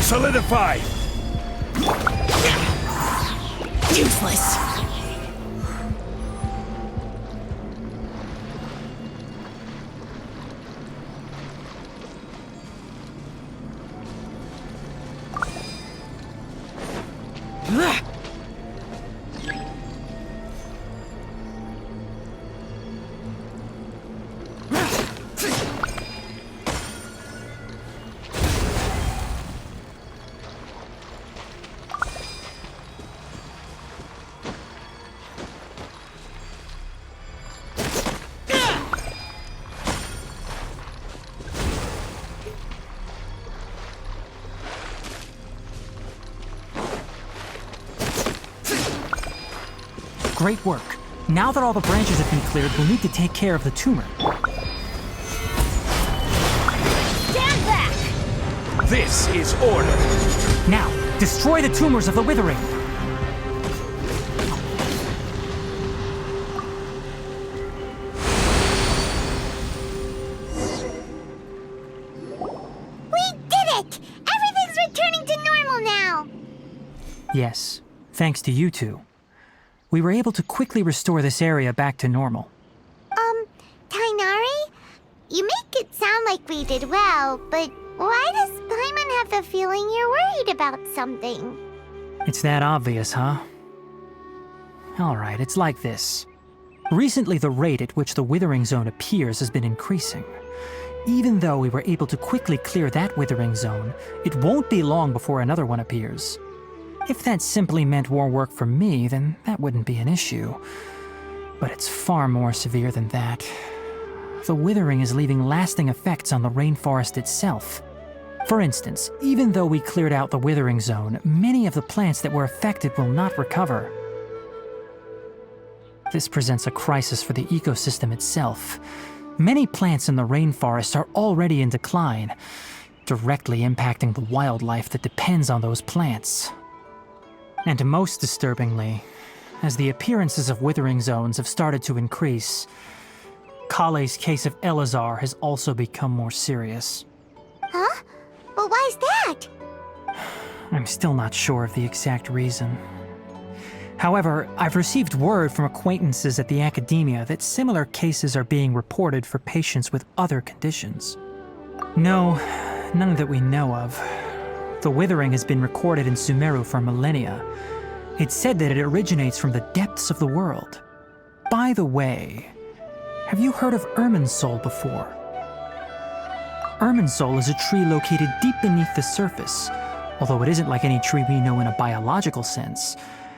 Solidify! Useless! Great work. Now that all the branches have been cleared, we'll need to take care of the tumor. Stand back! This is order. Now, destroy the tumors of the withering. We did it! Everything's returning to normal now! Yes, thanks to you two. We were able to quickly restore this area back to normal. Tainari? You make it sound like we did well, but why does Paimon have the feeling you're worried about something? It's that obvious, huh? Alright, it's like this. Recently, the rate at which the withering zone appears has been increasing. Even though we were able to quickly clear that withering zone, it won't be long before another one appears. If that simply meant more work for me, then that wouldn't be an issue. But it's far more severe than that. The withering is leaving lasting effects on the rainforest itself. For instance, even though we cleared out the withering zone, many of the plants that were affected will not recover. This presents a crisis for the ecosystem itself. Many plants in the rainforest are already in decline, directly impacting the wildlife that depends on those plants. And most disturbingly, as the appearances of withering zones have started to increase, Kale's case of Elazar has also become more serious. Huh? But why's that? I'm still not sure of the exact reason. However, I've received word from acquaintances at the academia that similar cases are being reported for patients with other conditions. No, none that we know of. The withering has been recorded in Sumeru for millennia. It's said that it originates from the depths of the world. By the way, have you heard of Irminsul before? Irminsul is a tree located deep beneath the surface. Although it isn't like any tree we know in a biological sense,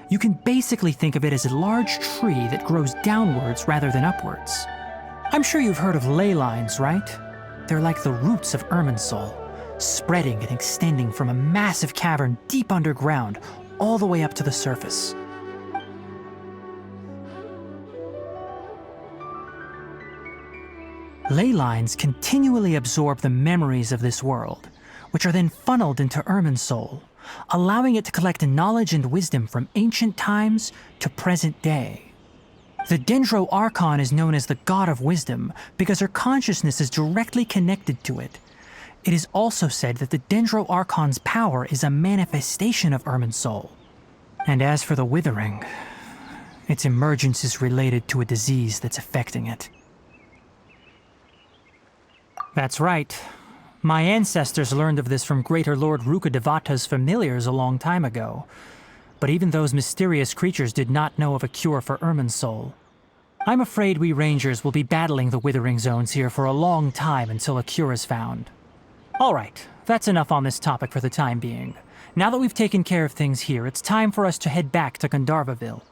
you can basically think of it as a large tree that grows downwards rather than upwards. I'm sure you've heard of ley lines, right? They're like the roots of Irminsul, spreading and extending from a massive cavern deep underground all the way up to the surface. Ley lines continually absorb the memories of this world, which are then funneled into Irminsul, allowing it to collect knowledge and wisdom from ancient times to present day. The Dendro Archon is known as the God of Wisdom because her consciousness is directly connected to it. It is also said that the Dendro Archon's power is a manifestation of Irminsul. And as for the withering, its emergence is related to a disease that's affecting it. That's right. My ancestors learned of this from Greater Lord Rukadevata's familiars a long time ago. But even those mysterious creatures did not know of a cure for Irminsul. I'm afraid we Rangers will be battling the withering zones here for a long time until a cure is found. Alright, that's enough on this topic for the time being. Now that we've taken care of things here, it's time for us to head back to Gandharvaville.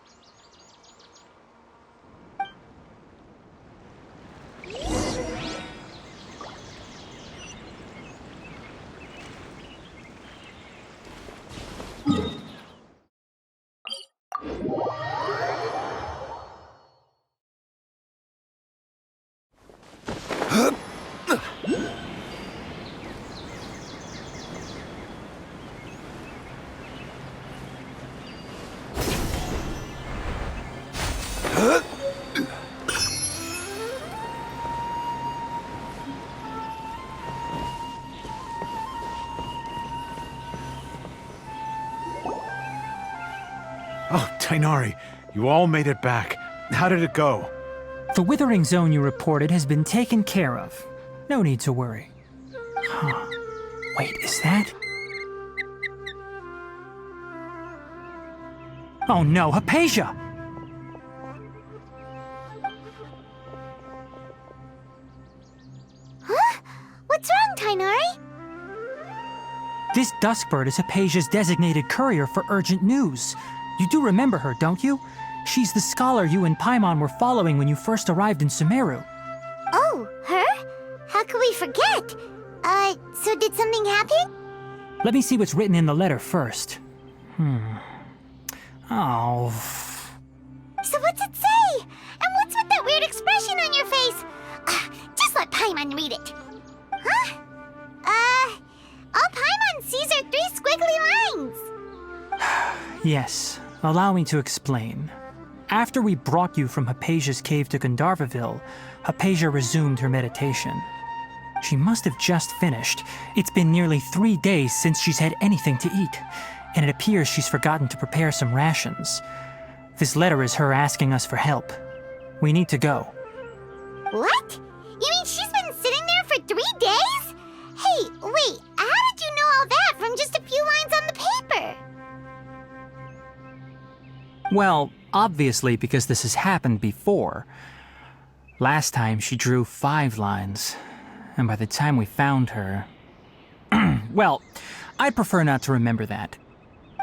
Oh, Tainari, you all made it back. How did it go? The withering zone you reported has been taken care of. No need to worry. Huh. Wait, is that? Oh no, Hypatia! Huh? What's wrong, Tainari? This Duskbird is Hypatia's designated courier for urgent news. You do remember her, don't you? She's the scholar you and Paimon were following when you first arrived in Sumeru. Oh, her? How could we forget? So did something happen? Let me see what's written in the letter first. Oh. So what Yes, allow me to explain. After we brought you from Hypatia's cave to Gandharvaville, Hypatia resumed her meditation. She must have just finished. It's been nearly 3 days since she's had anything to eat, and it appears she's forgotten to prepare some rations. This letter is her asking us for help. We need to go. What? You mean she's been sitting there for 3 days? Hey, wait, how did you know all that from just a few lines on the paper? Well, obviously because this has happened before. Last time she drew 5 lines, and by the time we found her... Well, I'd prefer not to remember that.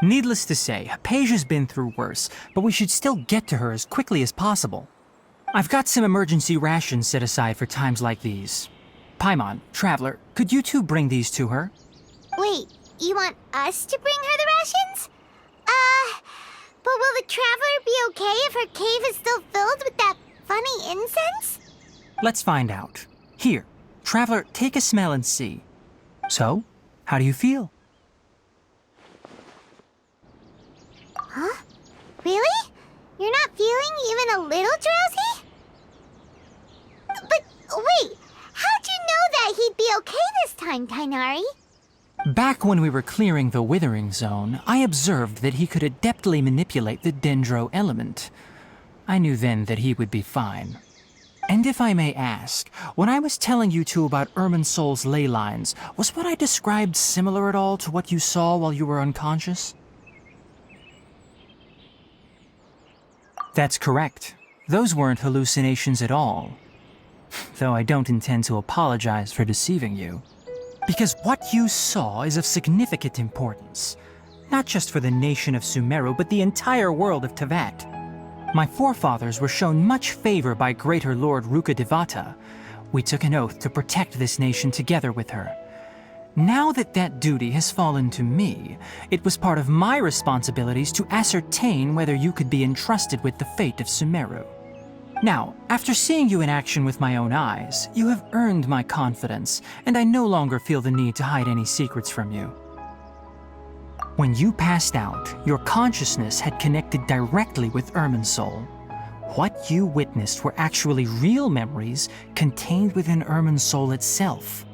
Needless to say, Hypatia's been through worse, but we should still get to her as quickly as possible. I've got some emergency rations set aside for times like these. Paimon, Traveler, could you two bring these to her? Wait, you want us to bring her the rations? But will the Traveler be okay if her cave is still filled with that funny incense? Let's find out. Here, Traveler, take a smell and see. So, how do you feel? Huh? Really? You're not feeling even a little drowsy? But wait, how'd you know that he'd be okay this time, Tainari? Back when we were clearing the Withering Zone, I observed that he could adeptly manipulate the Dendro element. I knew then that he would be fine. And if I may ask, when I was telling you two about Irminsol's ley lines, was what I described similar at all to what you saw while you were unconscious? That's correct. Those weren't hallucinations at all. Though I don't intend to apologize for deceiving you. Because what you saw is of significant importance. Not just for the nation of Sumeru, but the entire world of Tevat. My forefathers were shown much favor by Greater Lord Rukkhadevata. We took an oath to protect this nation together with her. Now that that duty has fallen to me, it was part of my responsibilities to ascertain whether you could be entrusted with the fate of Sumeru. Now, after seeing you in action with my own eyes, you have earned my confidence, and I no longer feel the need to hide any secrets from you. When you passed out, your consciousness had connected directly with Irminsol. What you witnessed were actually real memories contained within Irminsol itself.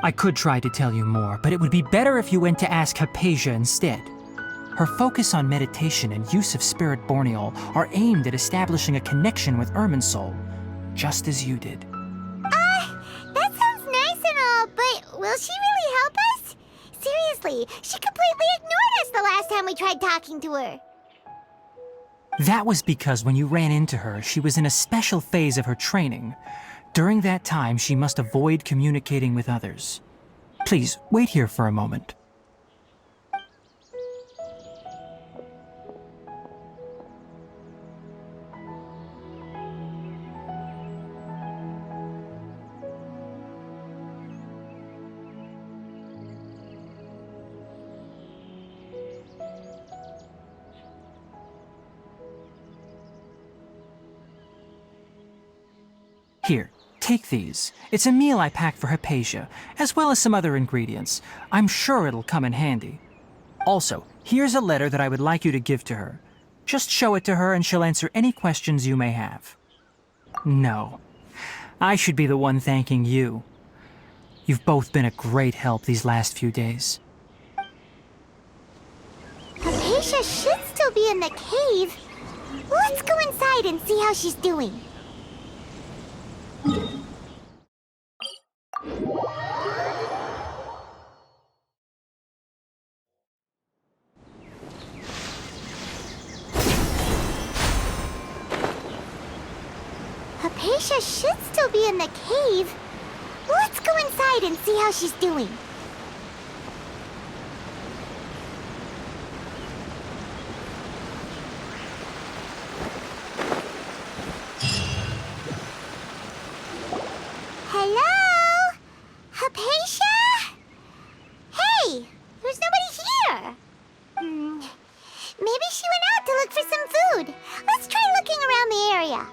I could try to tell you more, but it would be better if you went to ask Hypatia instead. Her focus on meditation and use of Spirit Borneol are aimed at establishing a connection with Irminsol, just as you did. That sounds nice and all, but will she really help us? Seriously, she completely ignored us the last time we tried talking to her. That was because when you ran into her, she was in a special phase of her training. During that time, she must avoid communicating with others. Please, wait here for a moment. Here, take these. It's a meal I packed for Hypatia, as well as some other ingredients. I'm sure it'll come in handy. Also, here's a letter that I would like you to give to her. Just show it to her and she'll answer any questions you may have. No, I should be the one thanking you. You've both been a great help these last few days. Hypatia should still be in the cave. Let's go inside and see how she's doing. Hypatia should still be in the cave. Let's go inside and see how she's doing. Hello? Hypatia? Hey, there's nobody here. Maybe she went out to look for some food. Let's try looking around the area.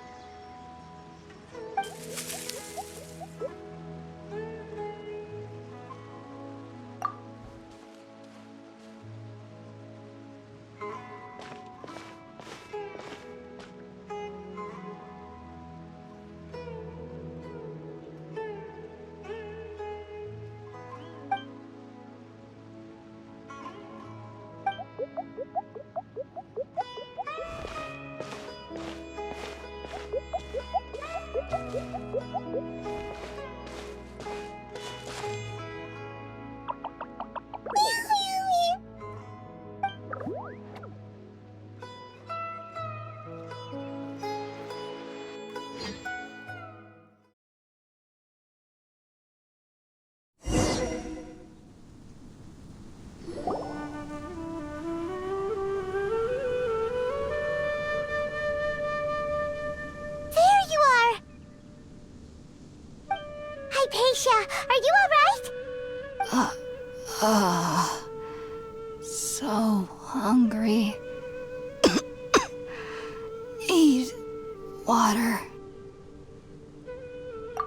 water.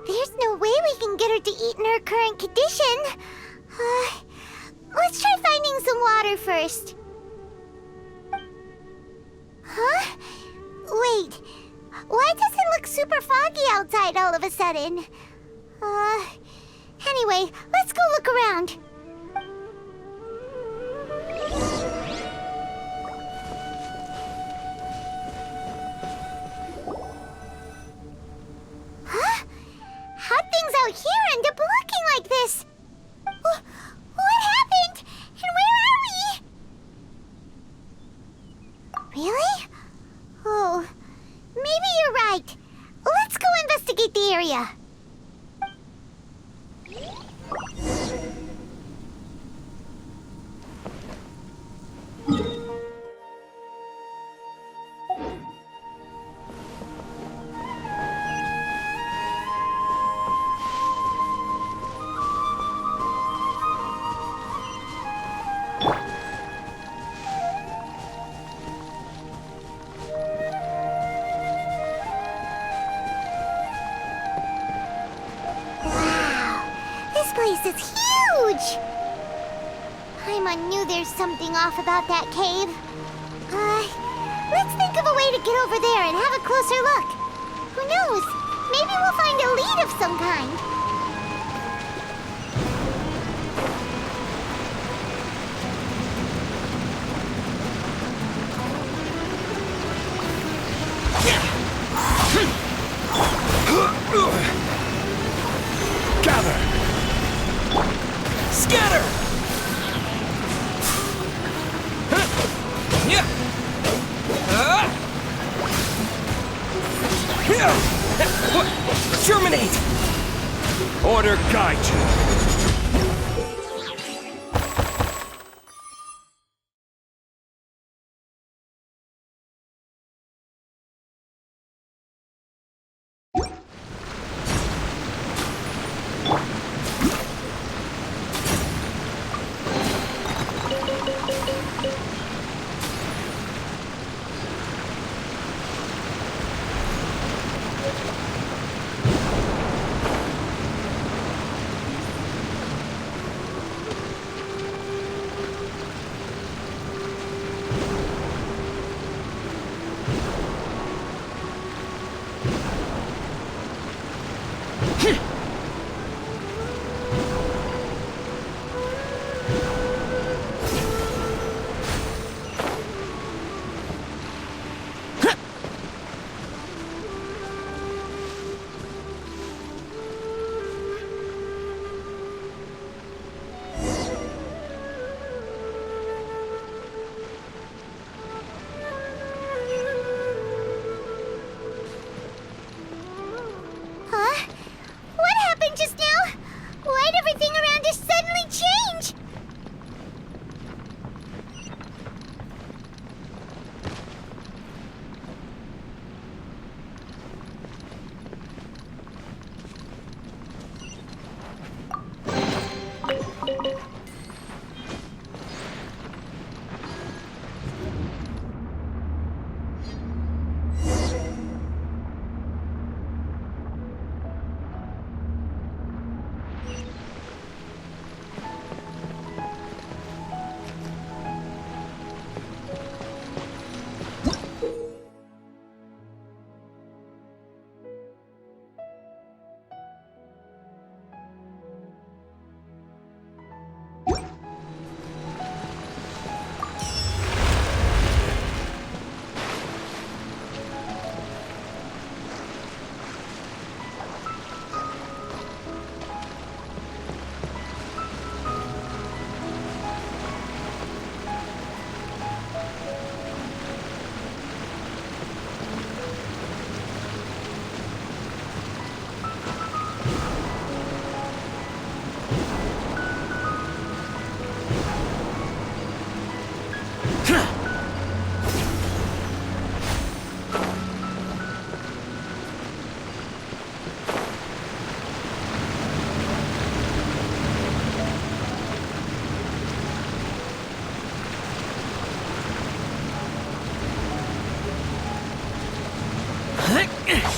There's no way we can get her to eat in her current condition. Let's try finding some water first. Huh? Wait. Why does it look super foggy outside all of a sudden? Anyway, let's go look around. Huh? How'd things out here end up looking like this? What happened? And where are we? Really? Oh, maybe you're right. Let's go investigate the area. This place is huge! Paimon knew there's something off about that cave. Let's think of a way to get over there and have a closer look. Who knows? Maybe we'll find a lead of some kind. Gather! Scatter! Germinate! Order guide you.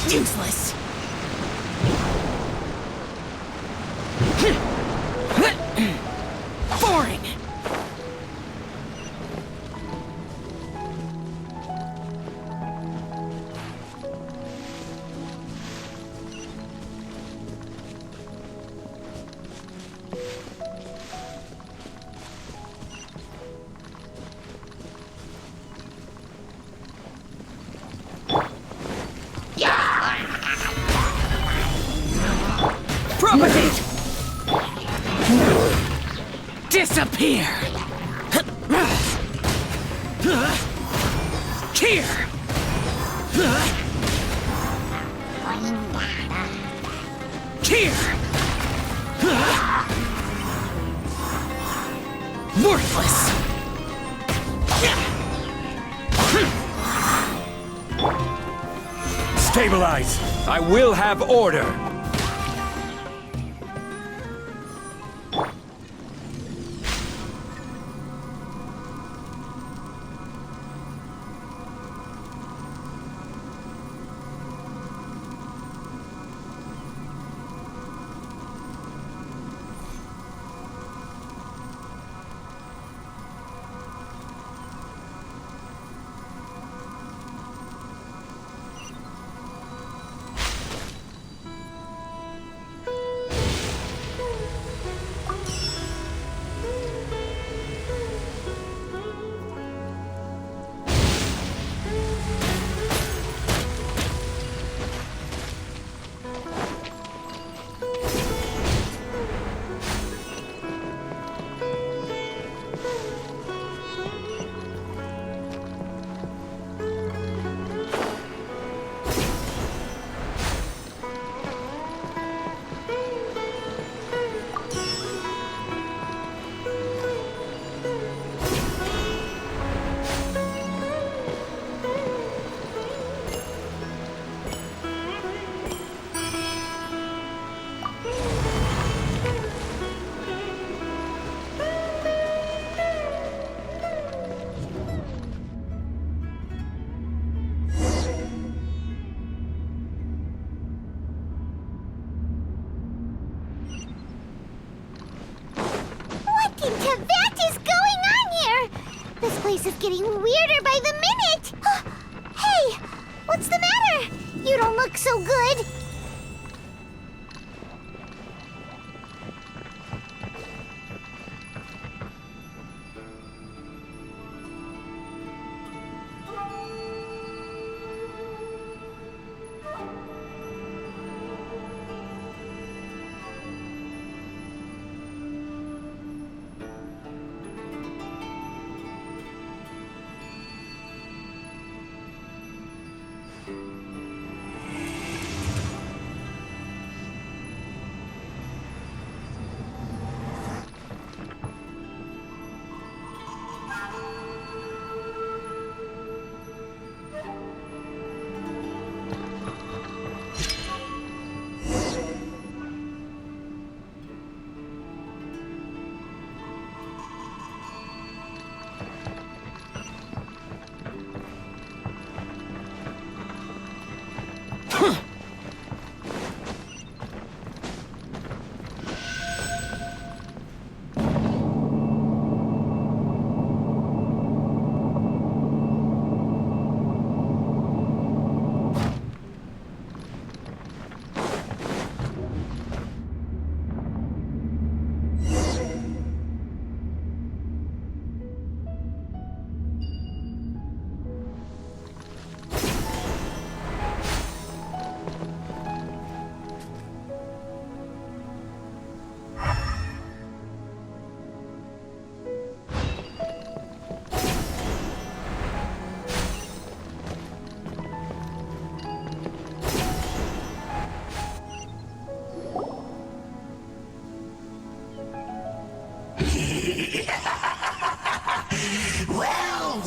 Useless. Boring. Propagate! Disappear! Here! Here! Worthless! Stabilize! I will have order! This place is getting weirder by the minute! Hey! What's the matter? You don't look so good! Well.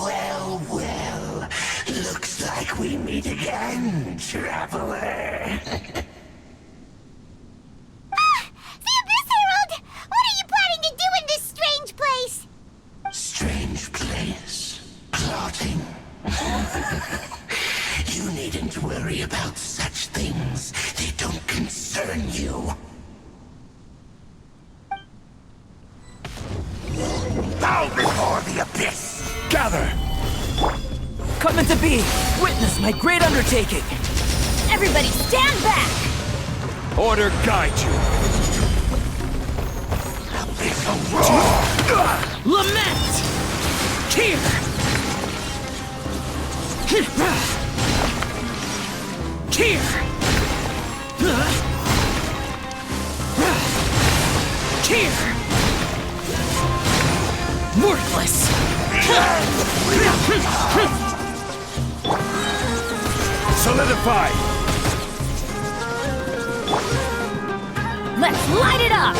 Looks like we meet again, traveler. The Abyss Herald! What are you planning to do in this strange place? Strange place. Plotting. You need an shouldn't worry about such things. They don't concern you. Bow before the abyss! Gather! Coming to be! Witness my great undertaking! Everybody stand back! Order guide you! Abyssal roar! Lament! Here! Here! Here! Worthless! Solidify! Let's light it up!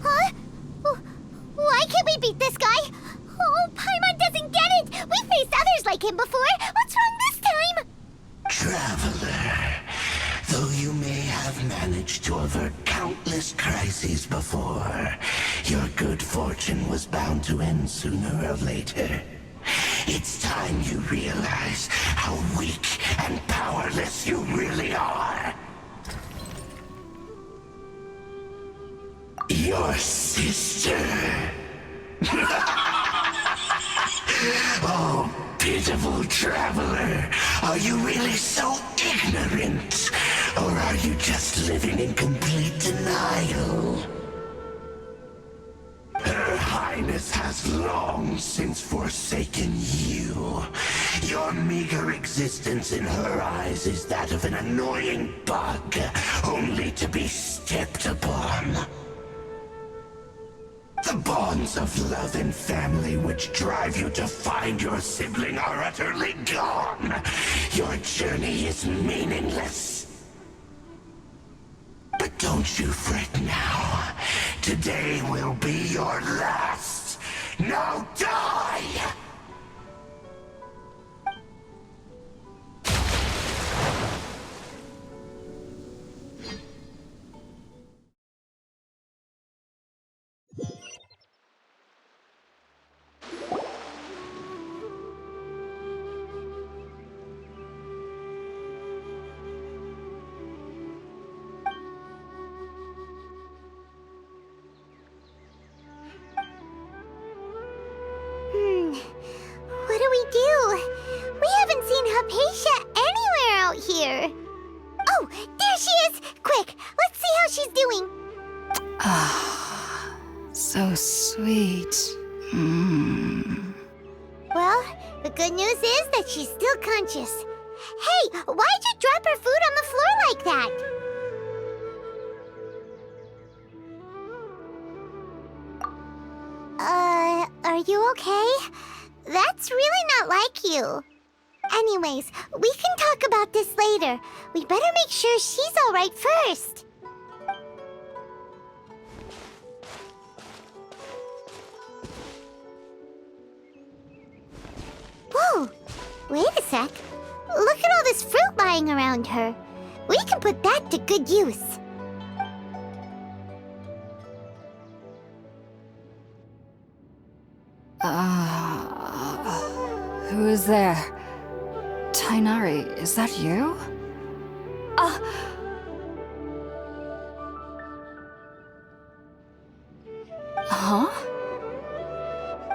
Huh? Why can't we beat this guy? Oh, Paimon doesn't get it! We faced others like him before! What's wrong this time? Traveler, though you may have managed to avert countless crises before, your good fortune was bound to end sooner or later. It's time you realize how weak and powerless you really are. Your sister. Oh, pitiful traveler. Are you really so ignorant? Or are you just living in complete denial? Her Highness has long since forsaken you. Your meager existence in her eyes is that of an annoying bug, only to be stepped upon. The bonds of love and family which drive you to find your sibling are utterly gone. Your journey is meaningless. But don't you fret now. Today will be your last. Now die! What do we do? We haven't seen Hypatia anywhere out here. Oh, there she is! Quick, let's see how she's doing. So sweet. Well, the good news is that she's still conscious. Hey, why'd you drop her food on the floor like that? Are you okay? That's really not like you. Anyways, we can talk about this later. We better make sure she's alright first. Whoa! Wait a sec. Look at all this fruit lying around her. We can put that to good use. Who is there? Tainari, is that you? Huh?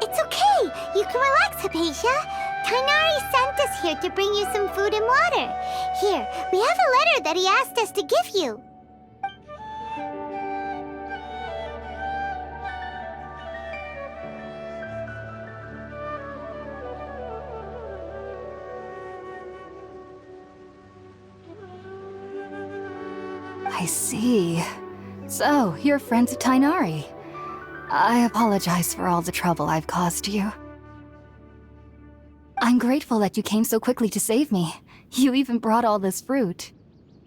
It's okay. You can relax, Hypatia. Tainari sent us here to bring you some food and water. Here, we have a letter that he asked us to give you. I see. So, you're friends of Tainari. I apologize for all the trouble I've caused you. I'm grateful that you came so quickly to save me. You even brought all this fruit.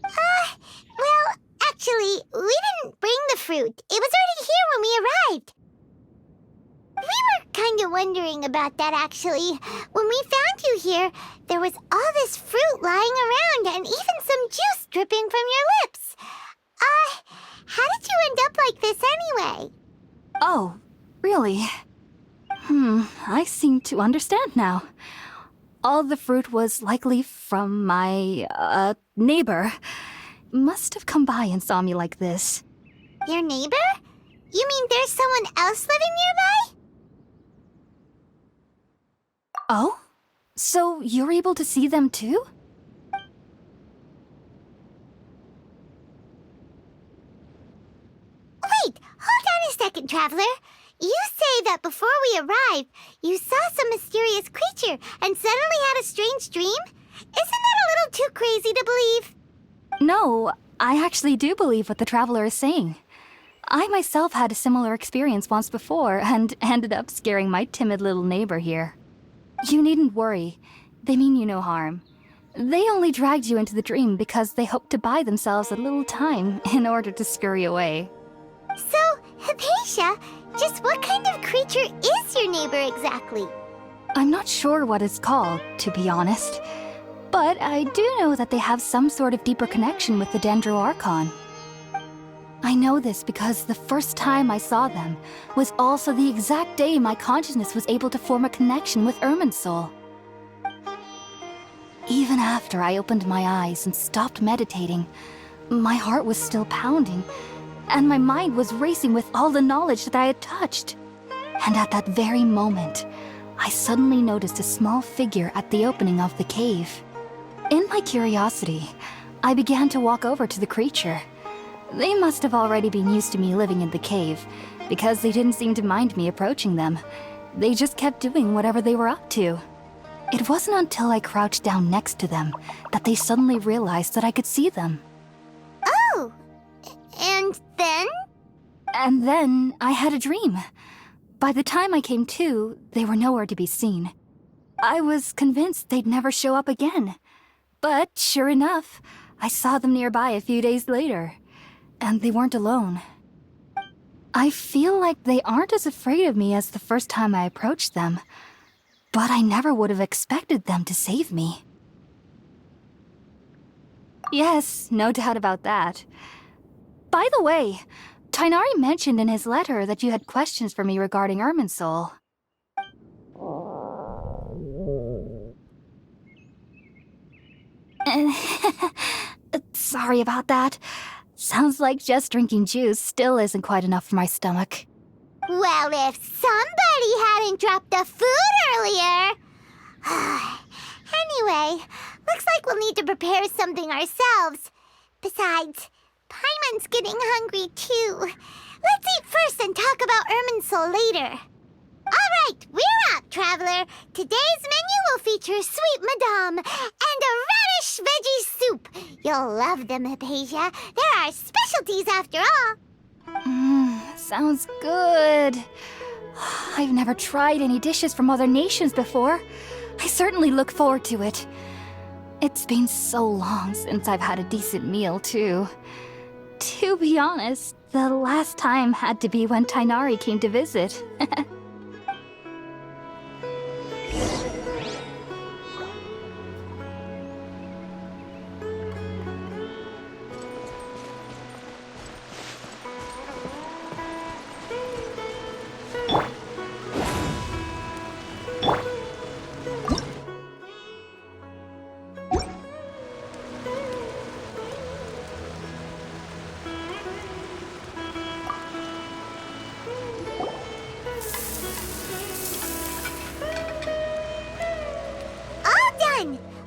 Well, actually, we didn't bring the fruit. It was already here when we arrived. We were kind of wondering about that, actually. When we found you here, there was all this fruit lying around and even some juice dripping from your lips. How did you end up like this anyway? Oh, really? I seem to understand now. All the fruit was likely from my, neighbor. Must have come by and saw me like this. Your neighbor? You mean there's someone else living nearby? Oh? So you're able to see them too? Wait, hold on a second, Traveler. You say that before we arrived, you saw some mysterious creature and suddenly had a strange dream? Isn't that a little too crazy to believe? No, I actually do believe what the traveler is saying. I myself had a similar experience once before and ended up scaring my timid little neighbor here. You needn't worry. They mean you no harm. They only dragged you into the dream because they hoped to buy themselves a little time in order to scurry away. So, Hypatia, just what kind of creature is your neighbor exactly? I'm not sure what it's called, to be honest. But I do know that they have some sort of deeper connection with the Dendroarchon. I know this because the first time I saw them was also the exact day my consciousness was able to form a connection with Irminsul. Even after I opened my eyes and stopped meditating, my heart was still pounding, and my mind was racing with all the knowledge that I had touched. And at that very moment, I suddenly noticed a small figure at the opening of the cave. In my curiosity, I began to walk over to the creature. They must have already been used to me living in the cave, because they didn't seem to mind me approaching them. They just kept doing whatever they were up to. It wasn't until I crouched down next to them that they suddenly realized that I could see them. Oh, and then? And then I had a dream. By the time I came to, they were nowhere to be seen. I was convinced they'd never show up again. But sure enough, I saw them nearby a few days later. And they weren't alone. I feel like they aren't as afraid of me as the first time I approached them. But I never would have expected them to save me. Yes, no doubt about that. By the way, Tainari mentioned in his letter that you had questions for me regarding Irminsul. Sorry about that. Sounds like just drinking juice still isn't quite enough for my stomach. Well, if somebody hadn't dropped the food earlier... Anyway, looks like we'll need to prepare something ourselves. Besides, Paimon's getting hungry too. Let's eat first and talk about Irminsul later. All right, we're up, Traveler. Today's menu will feature sweet madame and a radish veggie soup. You'll love them, Hypatia. They're our specialties after all. Sounds good. I've never tried any dishes from other nations before. I certainly look forward to it. It's been so long since I've had a decent meal, too. To be honest, the last time had to be when Tainari came to visit.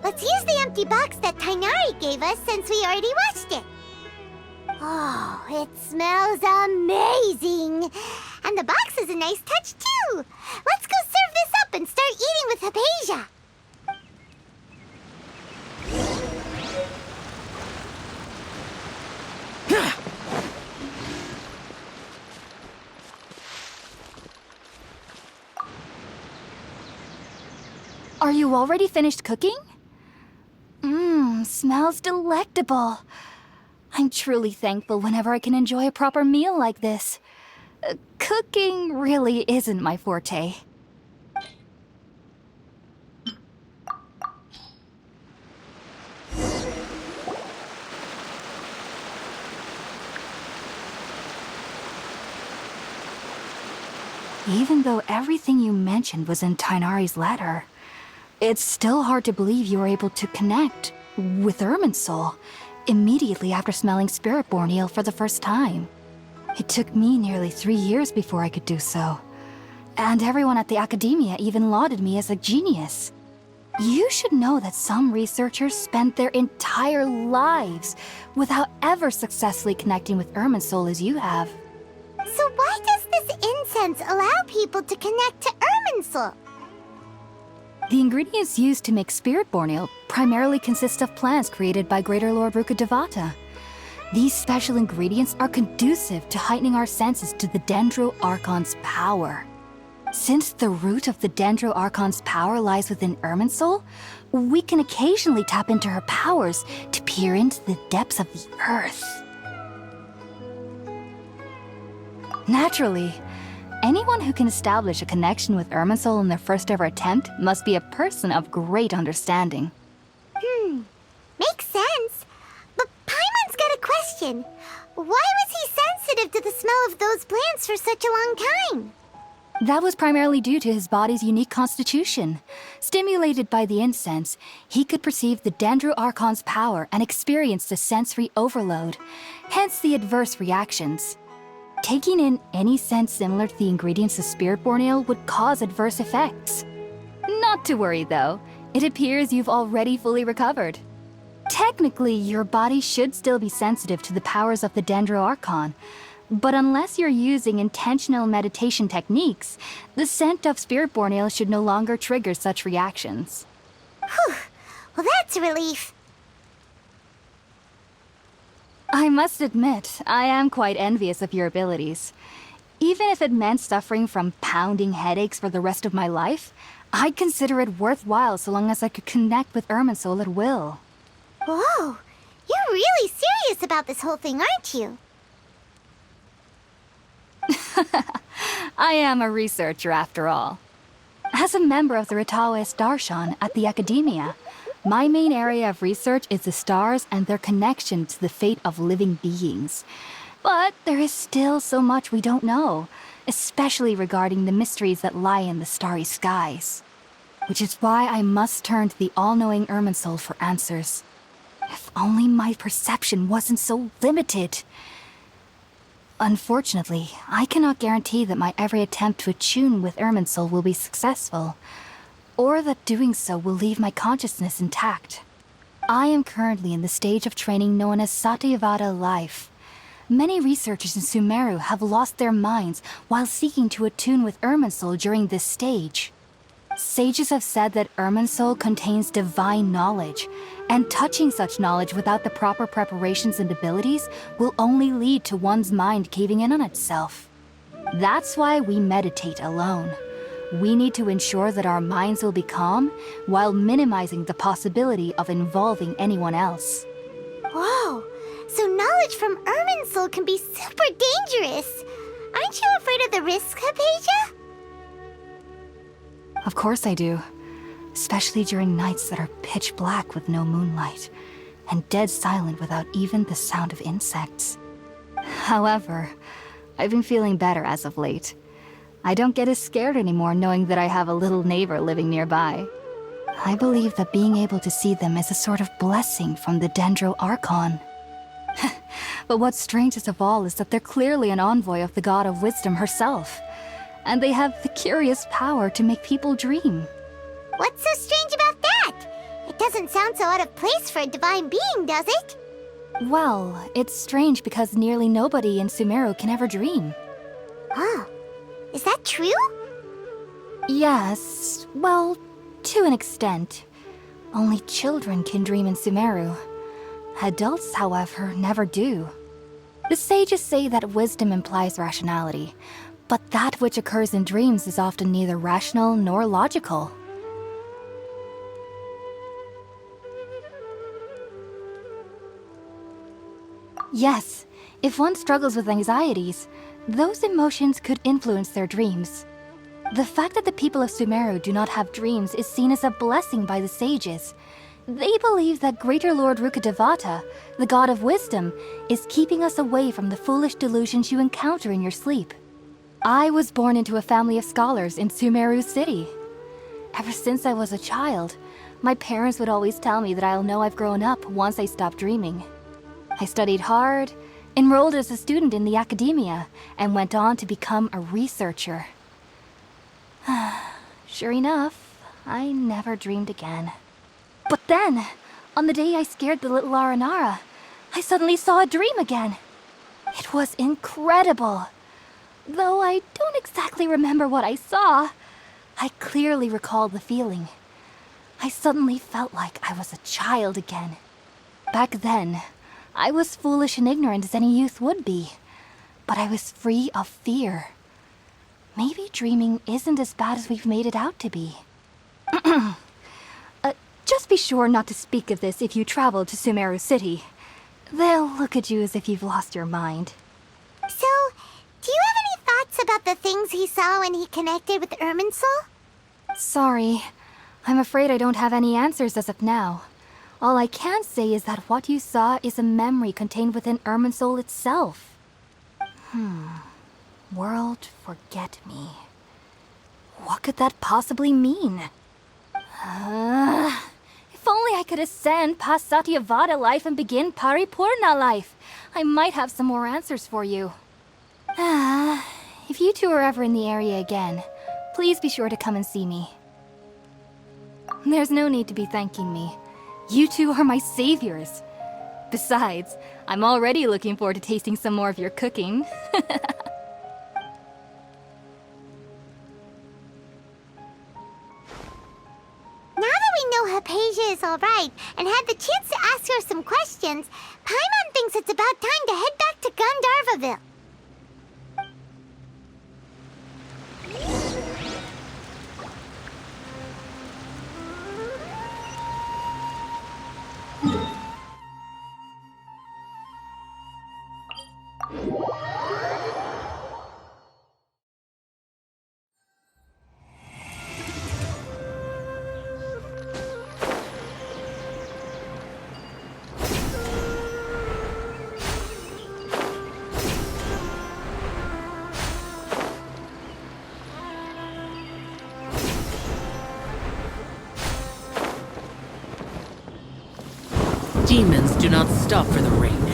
Let's use the empty box that Tainari gave us since we already washed it. Oh, it smells amazing. And the box is a nice touch, too. Let's go serve this up and start eating with Hypatia. Are you already finished cooking? Smells delectable. I'm truly thankful whenever I can enjoy a proper meal like this. Cooking really isn't my forte. Even though everything you mentioned was in Tainari's letter, it's still hard to believe you were able to connect with Irminsul immediately after smelling Spiritborn eel for the first time. It took me nearly 3 years before I could do so. And everyone at the Academia even lauded me as a genius. You should know that some researchers spend their entire lives without ever successfully connecting with Irminsul as you have. So why does this incense allow people to connect to Irminsul? The ingredients used to make Spiritborn eel primarily consist of plants created by Greater Lord Rukkhadevata. These special ingredients are conducive to heightening our senses to the Dendro Archon's power. Since the root of the Dendro Archon's power lies within Irminsul, we can occasionally tap into her powers to peer into the depths of the earth. Naturally, anyone who can establish a connection with Irminsul in their first ever attempt must be a person of great understanding. Makes sense. But Paimon's got a question. Why was he sensitive to the smell of those plants for such a long time? That was primarily due to his body's unique constitution. Stimulated by the incense, he could perceive the Dendro Archon's power and experienced a sensory overload, hence the adverse reactions. Taking in any scent similar to the ingredients of Spiritborn eel would cause adverse effects. Not to worry though, it appears you've already fully recovered. Technically, your body should still be sensitive to the powers of the Dendro Archon, but unless you're using intentional meditation techniques, the scent of Spiritborn eel should no longer trigger such reactions. Whew. Well, that's a relief. I must admit, I am quite envious of your abilities. Even if it meant suffering from pounding headaches for the rest of my life, I'd consider it worthwhile so long as I could connect with Irminsul at will. Whoa, you're really serious about this whole thing, aren't you? I am a researcher after all. As a member of the Ritaoist Darshan at the Academia, my main area of research is the stars and their connection to the fate of living beings. But there is still so much we don't know, especially regarding the mysteries that lie in the starry skies. Which is why I must turn to the all-knowing Irminsul for answers. If only my perception wasn't so limited. Unfortunately, I cannot guarantee that my every attempt to attune with Irminsul will be successful, or that doing so will leave my consciousness intact. I am currently in the stage of training known as Satyavada life. Many researchers in Sumeru have lost their minds while seeking to attune with Irminsul during this stage. Sages have said that Irminsul contains divine knowledge, and touching such knowledge without the proper preparations and abilities will only lead to one's mind caving in on itself. That's why we meditate alone. We need to ensure that our minds will be calm while minimizing the possibility of involving anyone else. Whoa, so knowledge from Irminsul can be super dangerous. Aren't you afraid of the risks, Hypatia? Of course I do. Especially during nights that are pitch black with no moonlight, and dead silent without even the sound of insects. However, I've been feeling better as of late. I don't get as scared anymore knowing that I have a little neighbor living nearby. I believe that being able to see them is a sort of blessing from the Dendro Archon. But what's strangest of all is that they're clearly an envoy of the God of Wisdom herself, and they have the curious power to make people dream. What's so strange about that? It doesn't sound so out of place for a divine being, does it? Well, it's strange because nearly nobody in Sumeru can ever dream. Oh, is that true? Yes, well, to an extent. Only children can dream in Sumeru. Adults, however, never do. The sages say that wisdom implies rationality, but that which occurs in dreams is often neither rational nor logical. Yes, if one struggles with anxieties, those emotions could influence their dreams. The fact that the people of Sumeru do not have dreams is seen as a blessing by the sages. They believe that Greater Lord Rukkhadevata, the God of Wisdom, is keeping us away from the foolish delusions you encounter in your sleep. I was born into a family of scholars in Sumeru City. Ever since I was a child, my parents would always tell me that I'll know I've grown up once I stop dreaming. I studied hard, enrolled as a student in the academia, and went on to become a researcher. Sure enough, I never dreamed again. But then, on the day I scared the little Aranara, I suddenly saw a dream again. It was incredible. Though I don't exactly remember what I saw, I clearly recall the feeling. I suddenly felt like I was a child again. Back then, I was foolish and ignorant as any youth would be, but I was free of fear. Maybe dreaming isn't as bad as we've made it out to be. Just be sure not to speak of this if you travel to Sumeru City. They'll look at you as if you've lost your mind. So, do you have any thoughts about the things he saw when he connected with Irminsul? Sorry. I'm afraid I don't have any answers as of now. All I can say is that what you saw is a memory contained within Irminsul itself. World forget me. What could that possibly mean? If only I could ascend past Satyavada life and begin Paripurna life, I might have some more answers for you. If you two are ever in the area again, please be sure to come and see me. There's no need to be thanking me. You two are my saviors. Besides, I'm already looking forward to tasting some more of your cooking. Now that we know Hypatia is alright and had the chance to ask her some questions, Paimon thinks it's about time to head back to Gandharvaville. Demons do not stop for the rain.